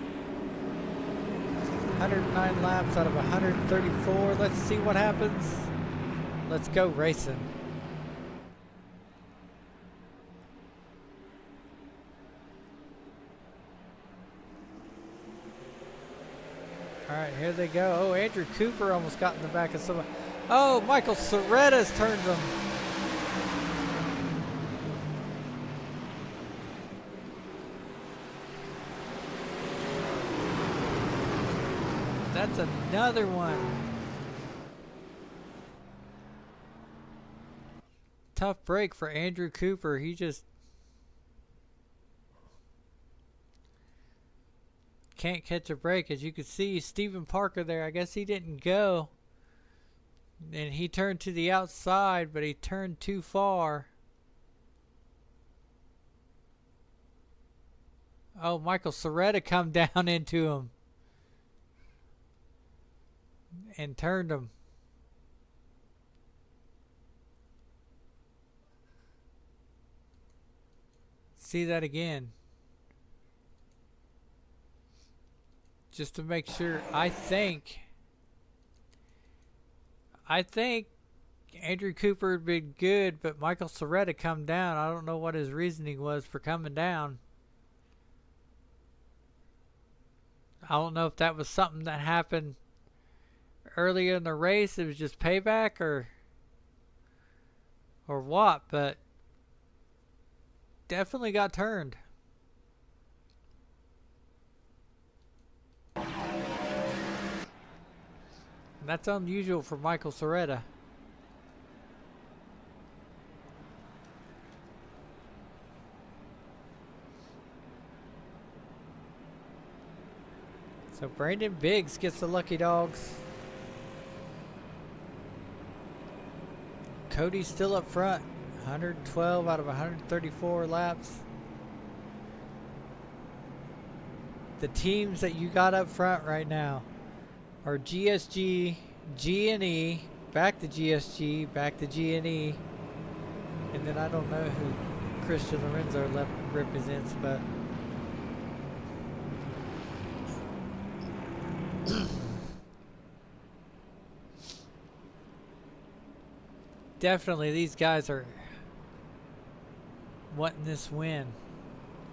109 laps out of 134. Let's see what happens. Let's go racing. right, here they go. Oh, Andrew Cooper almost got in the back of someone. Oh, Michael Soretta's turned them. That's another one. Tough break for Andrew Cooper. He just can't catch a break. As you can see, Stephen Parker there, I guess he didn't go. And he turned to the outside, but he turned too far. Oh, Michael Soretta come down into him and turned him. See that again. Just to make sure, I think Andrew Cooper had been good, but Michael Soretta come down. I don't know what his reasoning was for coming down. I don't know if that was something that happened earlier in the race. It was just payback or what, but definitely got turned. And that's unusual for Michael Soretta. So Brandon Biggs gets the lucky dogs. Cody's still up front. 112 out of 134 laps. The teams that you got up front right now are GSG, G&E, back to GSG, back to G&E, and then I don't know who Christian Lorenzo represents, but definitely these guys are wanting this win.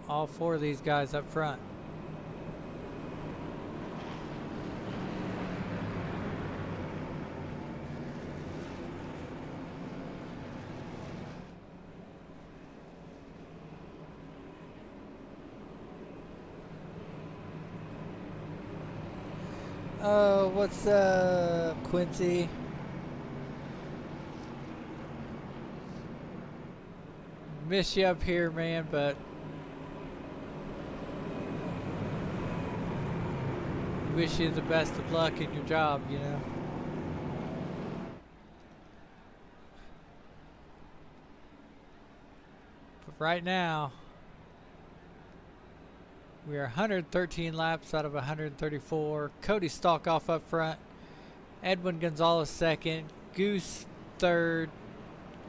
All four of these guys up front. Oh, what's up, Quincy? Miss you up here, man, but wish you the best of luck in your job, you know. But right now, we are 113 laps out of 134. Cody Stalkoff up front. Edwin Gonzalez second. Goose third.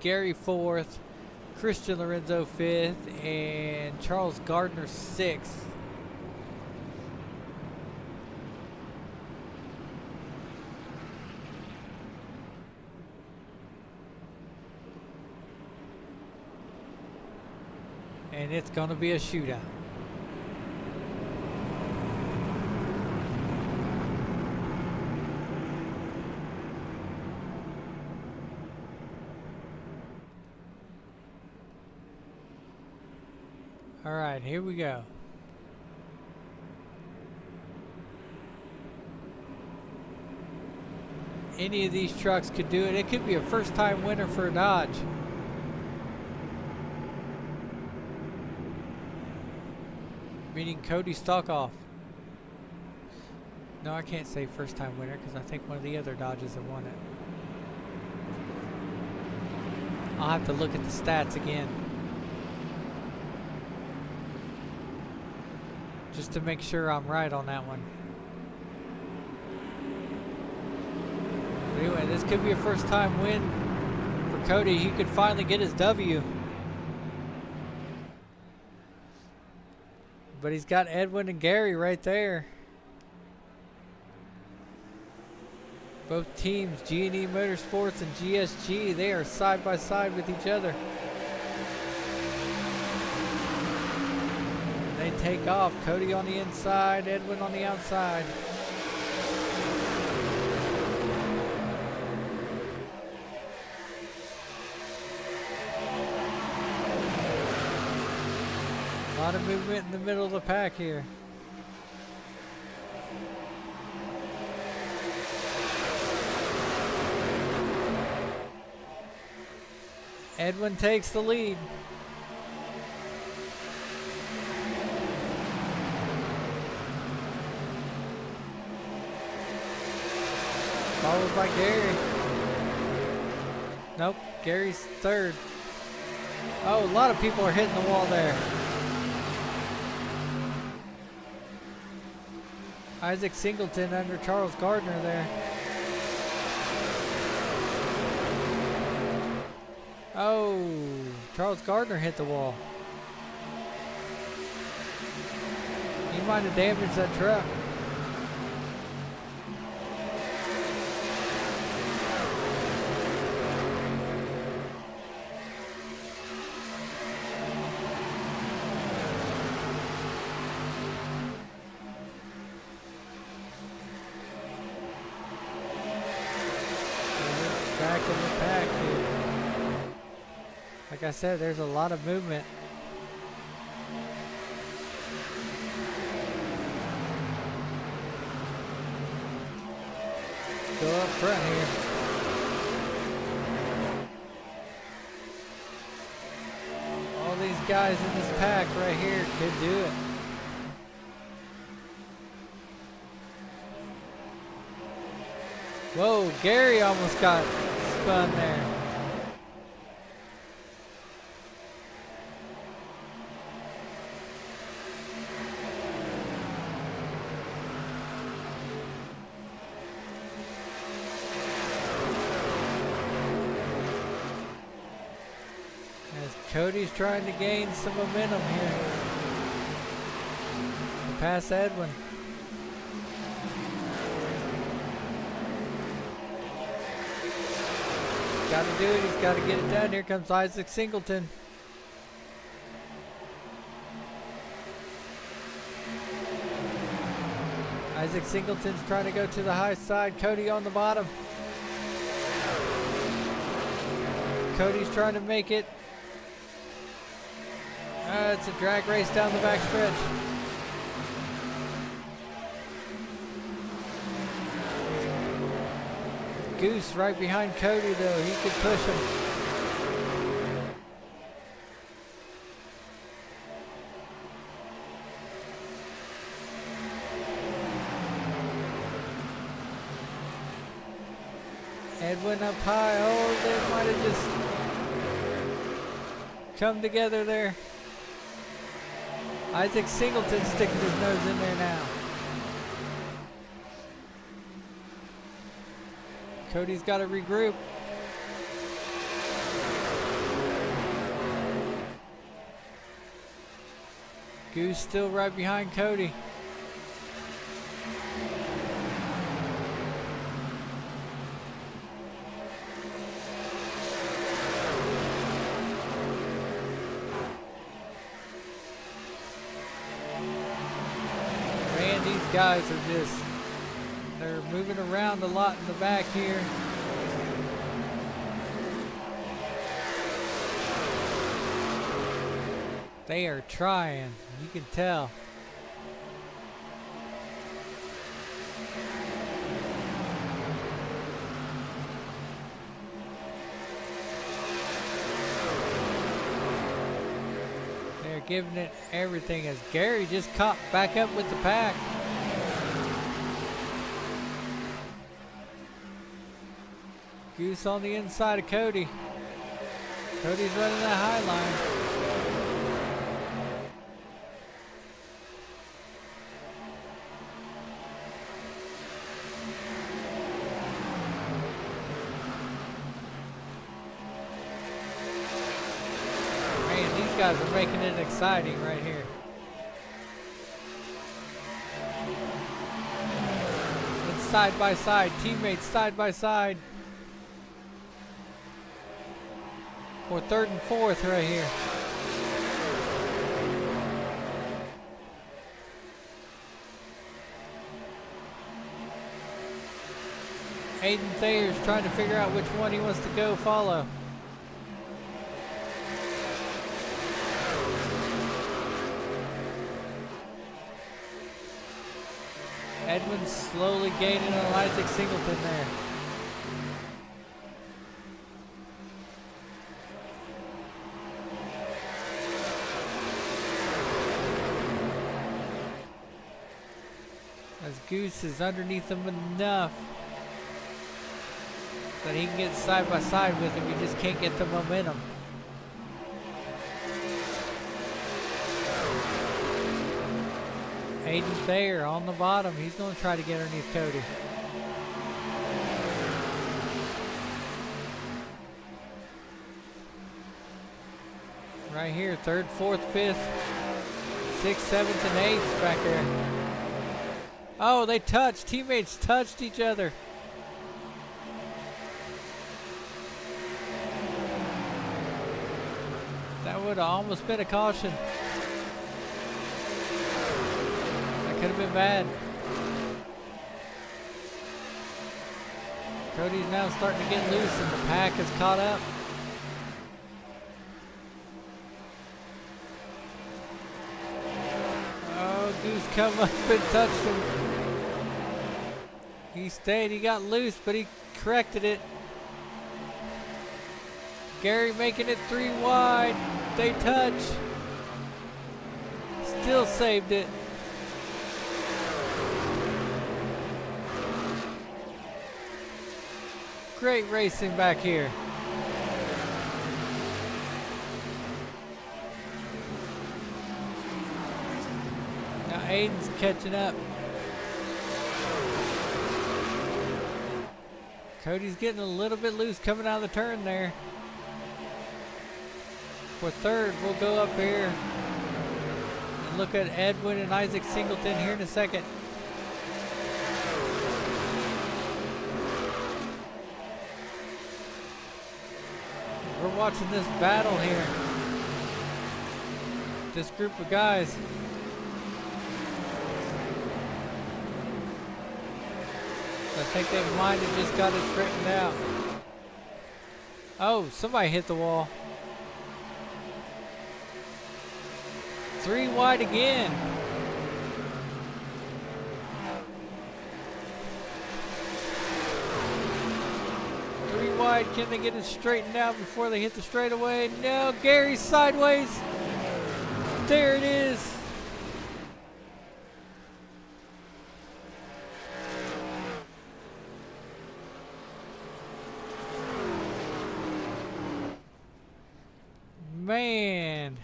Gary fourth. Christian Lorenzo fifth. And Charles Gardner sixth. And it's going to be a shootout. All right, here we go. Any of these trucks could do it. It could be a first-time winner for a Dodge. Meaning Cody Stalkoff. No, I can't say first-time winner because I think one of the other Dodges have won it. I'll have to look at the stats again, just to make sure I'm right on that one. But anyway, this could be a first-time win for Cody. He could finally get his W. But he's got Edwin and Gary right there. Both teams, G&E Motorsports and GSG, they are side by side with each other. And they take off. Cody on the inside, Edwin on the outside. of movement in the middle of the pack here. Edwin takes the lead. Followed by Gary. Nope, Gary's third. Oh, a lot of people are hitting the wall there. Isaac Singleton under Charles Gardner there. Oh, Charles Gardner hit the wall. He might have damaged that truck. Back in the pack here. Like I said, there's a lot of movement. Go up front here. All these guys in this pack right here could do it. Whoa, Gary almost got spun there. As Cody's trying to gain some momentum here. To pass Edwin. Got to do it. He's got to get it done. Here comes Isaac Singleton. Isaac Singleton's trying to go to the high side. Cody on the bottom. Cody's trying to make it. It's a drag race down the back stretch. Goose right behind Cody though. He could push him. Edwin up high. Oh, they might have just come together there. Isaac Singleton sticking his nose in there now. Cody's got to regroup. Goose still right behind Cody. Man, these guys are just, they're moving around a lot in the back here. They are trying, you can tell. They're giving it everything as Gary just caught back up with the pack. Goose on the inside of Cody. Cody's running that high line. Man, these guys are making it exciting right here. It's side by side, teammates side by side. For third and fourth right here. Aiden Thayer's trying to figure out which one he wants to go follow. Edwin's slowly gaining on Isaac Singleton there. As Goose is underneath him enough that he can get side by side with him. He just can't get the momentum. Aiden Thayer on the bottom. He's going to try to get underneath Cody. Right here, 3rd, 4th, 5th, 6th, 7th, and 8th back there. Oh, they touched. Teammates touched each other. That would have almost been a caution. That could have been bad. Cody's now starting to get loose and the pack is caught up. Oh, Goose come up and touched him. He stayed, he got loose, but he corrected it. Gary making it 3 wide. They touch. Still saved it. Great racing back here. Now Aiden's catching up. Cody's getting a little bit loose coming out of the turn there. For 3rd, we'll go up here and look at Edwin and Isaac Singleton here in a second. We're watching this battle here. This group of guys. I think they might have just got it straightened out. Oh, somebody hit the wall. 3 wide again. Wide. Can they get it straightened out before they hit the straightaway? No, Gary's sideways. There it is. Man.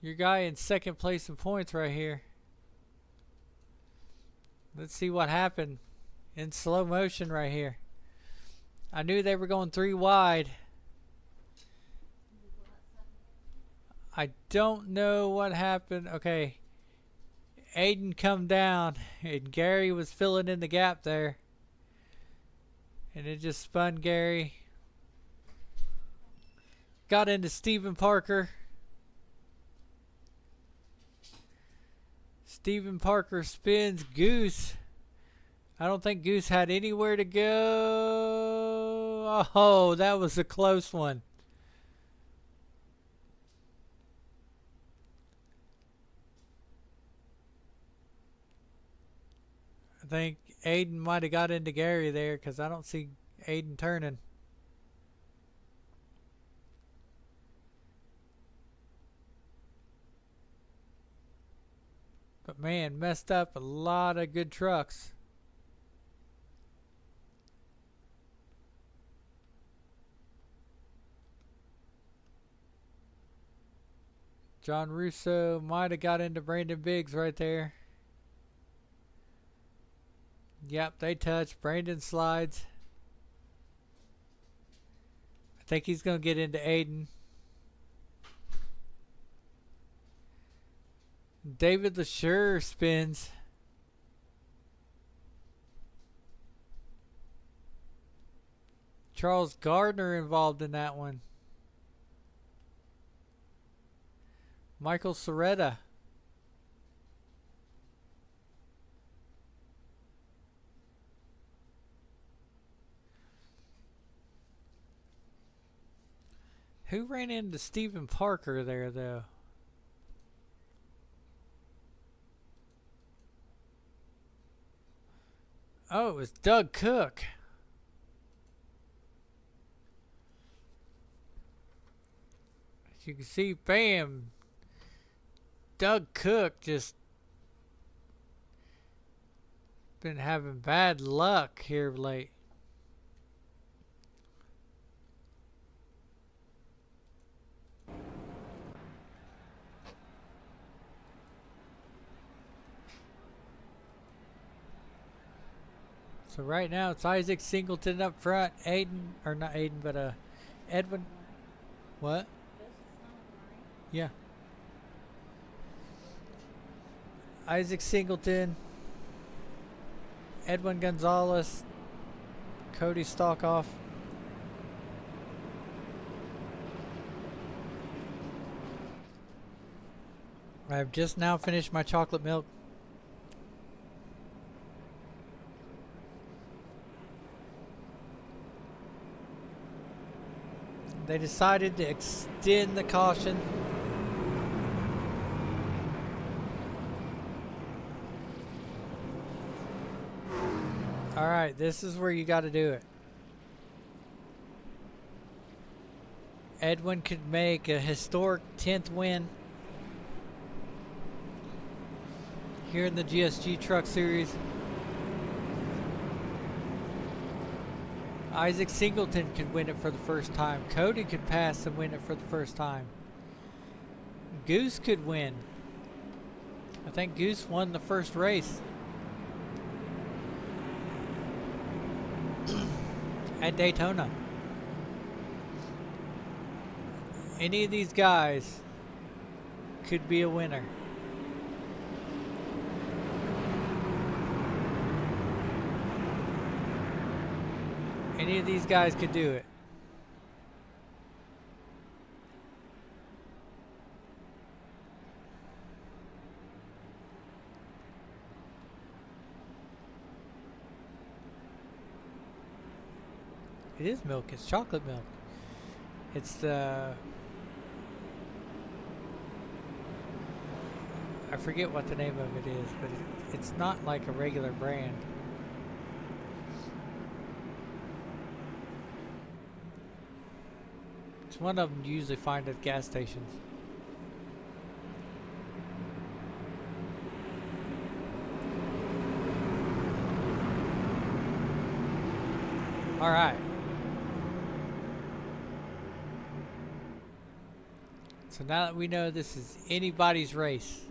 Your guy in 2nd place in points right here. Let's see what happened in slow motion right here. I knew they were going 3 wide. I don't know what happened. Okay. Aiden come down and Gary was filling in the gap there. And it just spun Gary. Got into Stephen Parker. Stephen Parker spins Goose. I don't think Goose had anywhere to go. Oh, that was a close one. I think Aiden might have got into Gary there because I don't see Aiden turning. But man, messed up a lot of good trucks. John Russo might have got into Brandon Biggs right there. Yep, they touch. Brandon slides. I think he's going to get into Aiden. David LeSure spins. Charles Gardner involved in that one. Michael Soretta. Who ran into Stephen Parker there, though? Oh, it was Doug Cook. As you can see, bam. Doug Cook just been having bad luck here of late. So right now it's Isaac Singleton up front, Aiden, or not Aiden, but Edwin. What? Yeah. Isaac Singleton, Edwin Gonzalez, Cody Stalkoff. I've just now finished my chocolate milk. They decided to extend the caution. All right, this is where you got to do it. Edwin could make a historic 10th win here in the GSG Truck Series. Isaac Singleton could win it for the first time. Cody could pass and win it for the first time. Goose could win. I think Goose won the first race at Daytona. Any of these guys could be a winner. Any of these guys could do it. It is milk. It's chocolate milk. It's the... I forget what the name of it is, but it's not like a regular brand. It's one of them you usually find at gas stations. All right. So now that we know this is anybody's race,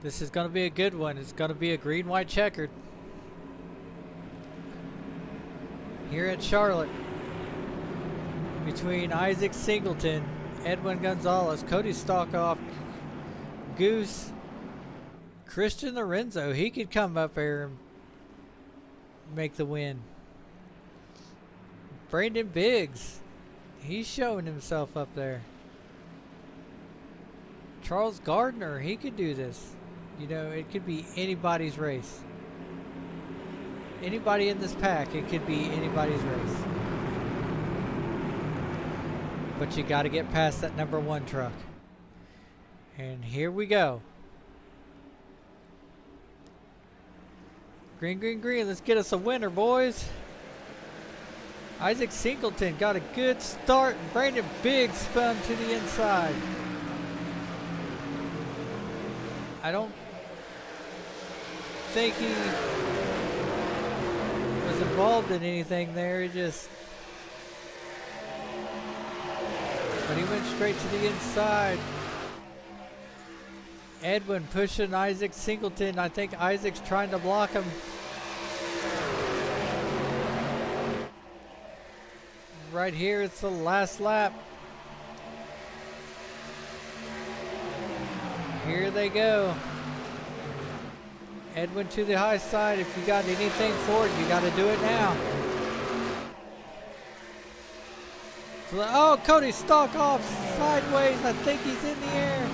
this is going to be a good one. It's going to be a green, white, checkered here at Charlotte between Isaac Singleton, Edwin Gonzalez, Cody Stalkoff, Goose, Christian Lorenzo. He could come up here and make the win. Brandon Biggs, he's showing himself up there. Charles Gardner, he could do this. You know, it could be anybody's race. Anybody in this pack, it could be anybody's race. But you got to get past that number one truck. And here we go. Green, green, green. Let's get us a winner, boys. Isaac Singleton got a good start. And Brandon Biggs spun to the inside. I don't think he was involved in anything there. He just... But he went straight to the inside. Edwin pushing Isaac Singleton. I think Isaac's trying to block him. Right here, it's the last lap. Here they go. Edwin to the high side. If you got anything for it, you got to do it now. Oh, Cody Stalkoff sideways. I think he's in the air.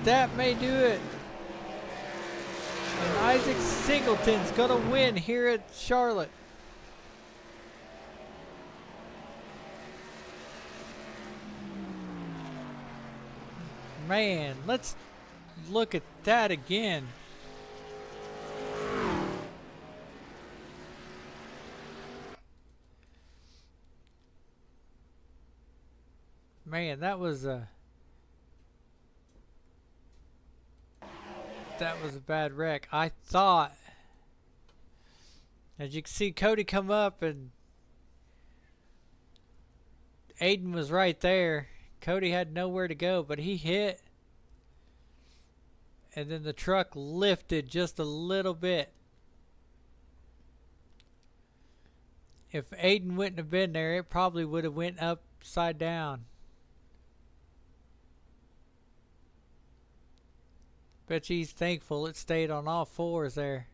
That may do it. And Isaac Singleton's going to win here at Charlotte. Man, let's look at that again. Man, that was a bad wreck. I thought, as you can see, Cody come up and Aiden was right there. Cody had nowhere to go, but he hit. And then the truck lifted just a little bit. If Aiden wouldn't have been there, it probably would have went upside down. Bet you he's thankful it stayed on all fours there.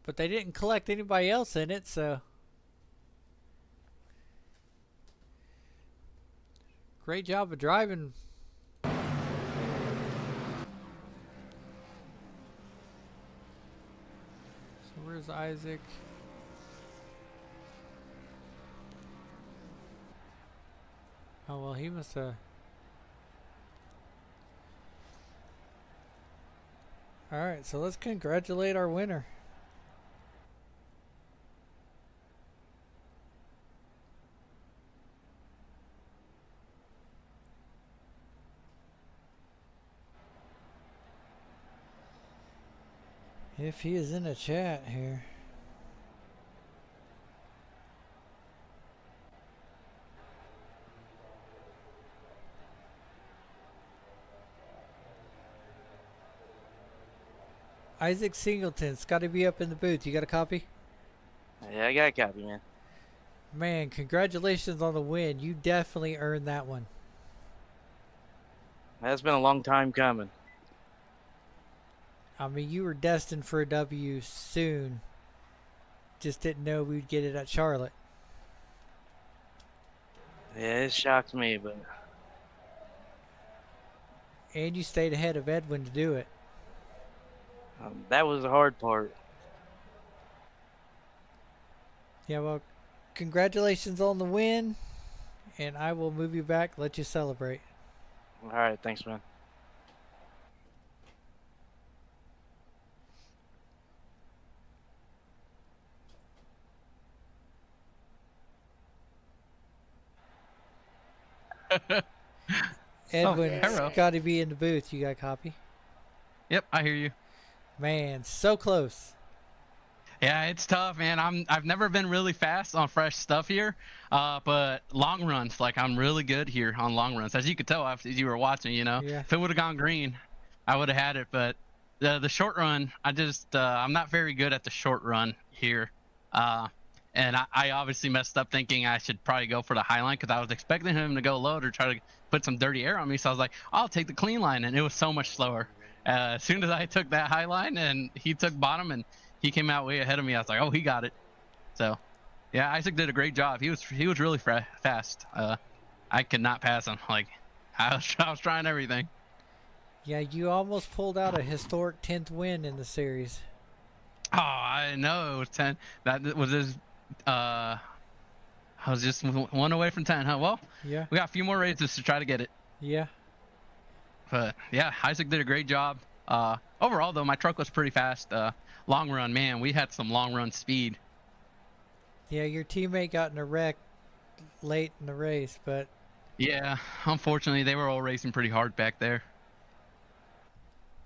But they didn't collect anybody else in it, so. Great job of driving. So where's Isaac? Oh, well, he must have. Alright, so let's congratulate our winner. If he is in a chat here. Isaac Singleton's got to be up in the booth. You got a copy? Yeah, I got a copy, man. Man, congratulations on the win. You definitely earned that one. That's been a long time coming. I mean, you were destined for a W soon. Just didn't know we'd get it at Charlotte. Yeah, it shocks me, but And you stayed ahead of Edwin to do it. that was the hard part. Yeah, well, congratulations on the win. And I will move you back, let you celebrate. All right, thanks, man. Edwin's hello. got to be in the booth. You got a copy? Yep, I hear you. Man, so close. Yeah, it's tough, man. I've never been really fast on fresh stuff here, but long runs, like I'm really good here on long runs. As you could tell after you were watching, you know, Yeah. if it would have gone green, I would have had it. But the short run, I'm not very good at the short run here, and I obviously messed up thinking I should probably go for the high line because I was expecting him to go low to try to put some dirty air on me. So I was like, I'll take the clean line, and it was so much slower. As soon as I took that high line and he took bottom and he came out way ahead of me, I was like, oh, he got it. So, yeah, Isaac did a great job. He was really fast. I could not pass him. Like, I was trying everything. Yeah, you almost pulled out a historic 10th win in the series. Oh, I know it was 10. That was his. I was just one away from 10, huh? Well, Yeah, we got a few more races to try to get it. yeah. But yeah, Isaac did a great job. Overall, though, my truck was pretty fast. Long run, man, we had some long run speed. Yeah, your teammate got in a wreck late in the race, but Yeah, unfortunately, they were all racing pretty hard back there.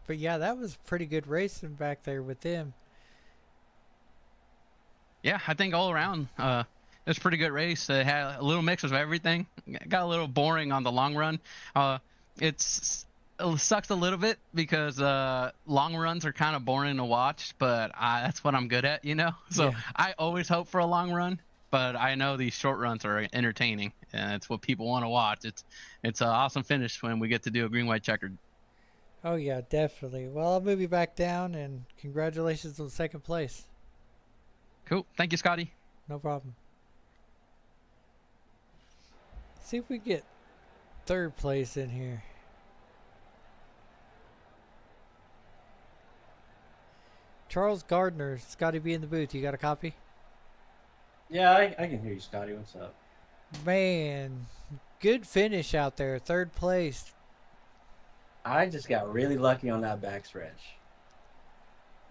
yeah, that was pretty good racing back there with them. Yeah, I think all around, it was a pretty good race. It had a little mix of everything. It got a little boring on the long run. It sucks a little bit because long runs are kind of boring to watch, but that's what I'm good at, you know? So Yeah. I always hope for a long run, but I know these short runs are entertaining, and it's what people want to watch. It's an awesome finish when we get to do a green, white, checkered. Oh yeah, definitely. Well, I'll move you back down, and congratulations on second place. Cool. Thank you, Scotty. No problem. See if we get third place in here. Charles Gardner's got to be in the booth. You got a copy? Yeah, I can hear you, Scotty. What's up? Man, good finish out there. Third place. I just got really lucky on that backstretch.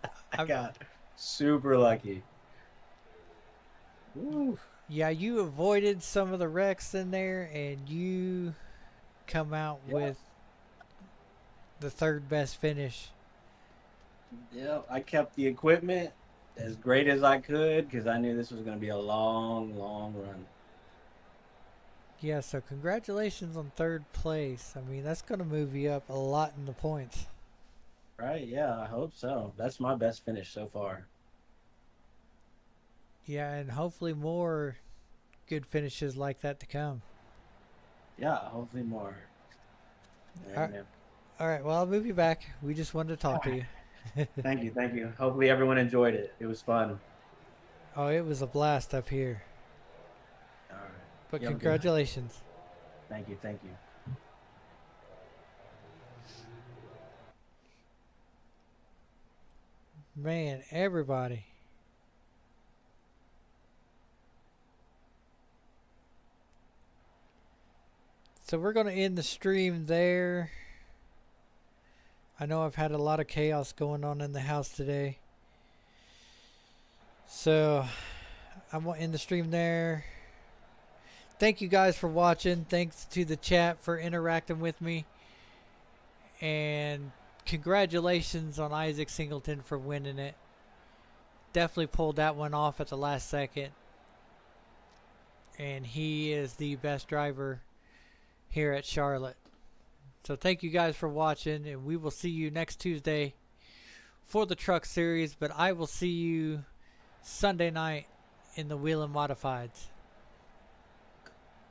I I'm- got super lucky. Woo. Yeah, you avoided some of the wrecks in there, and you come out Yeah. with the third best finish. Yeah, I kept the equipment as great as I could because I knew this was going to be a long, long run. Yeah, so congratulations on third place. I mean, that's going to move you up a lot in the points. Right? Yeah, I hope so. That's my best finish so far. Yeah, and hopefully more good finishes like that to come. Yeah, hopefully more. Yeah, Alright. man. All right, well, I'll move you back. We just wanted to talk to you. Thank you, thank you. Hopefully everyone enjoyed it. It was fun. Oh, it was a blast up here. All right. But You have a good night. congratulations. Thank you, thank you. Man, everybody. So we're going to end the stream there. I know I've had a lot of chaos going on in the house today. So I'm going to end the stream there. Thank you guys for watching. Thanks to the chat for interacting with me. And congratulations on Isaac Singleton for winning it. Definitely pulled that one off at the last second. And he is the best driver here at Charlotte. So thank you guys for watching, and we will see you next Tuesday for the truck series, but I will see you Sunday night in the Wheel and Modifieds.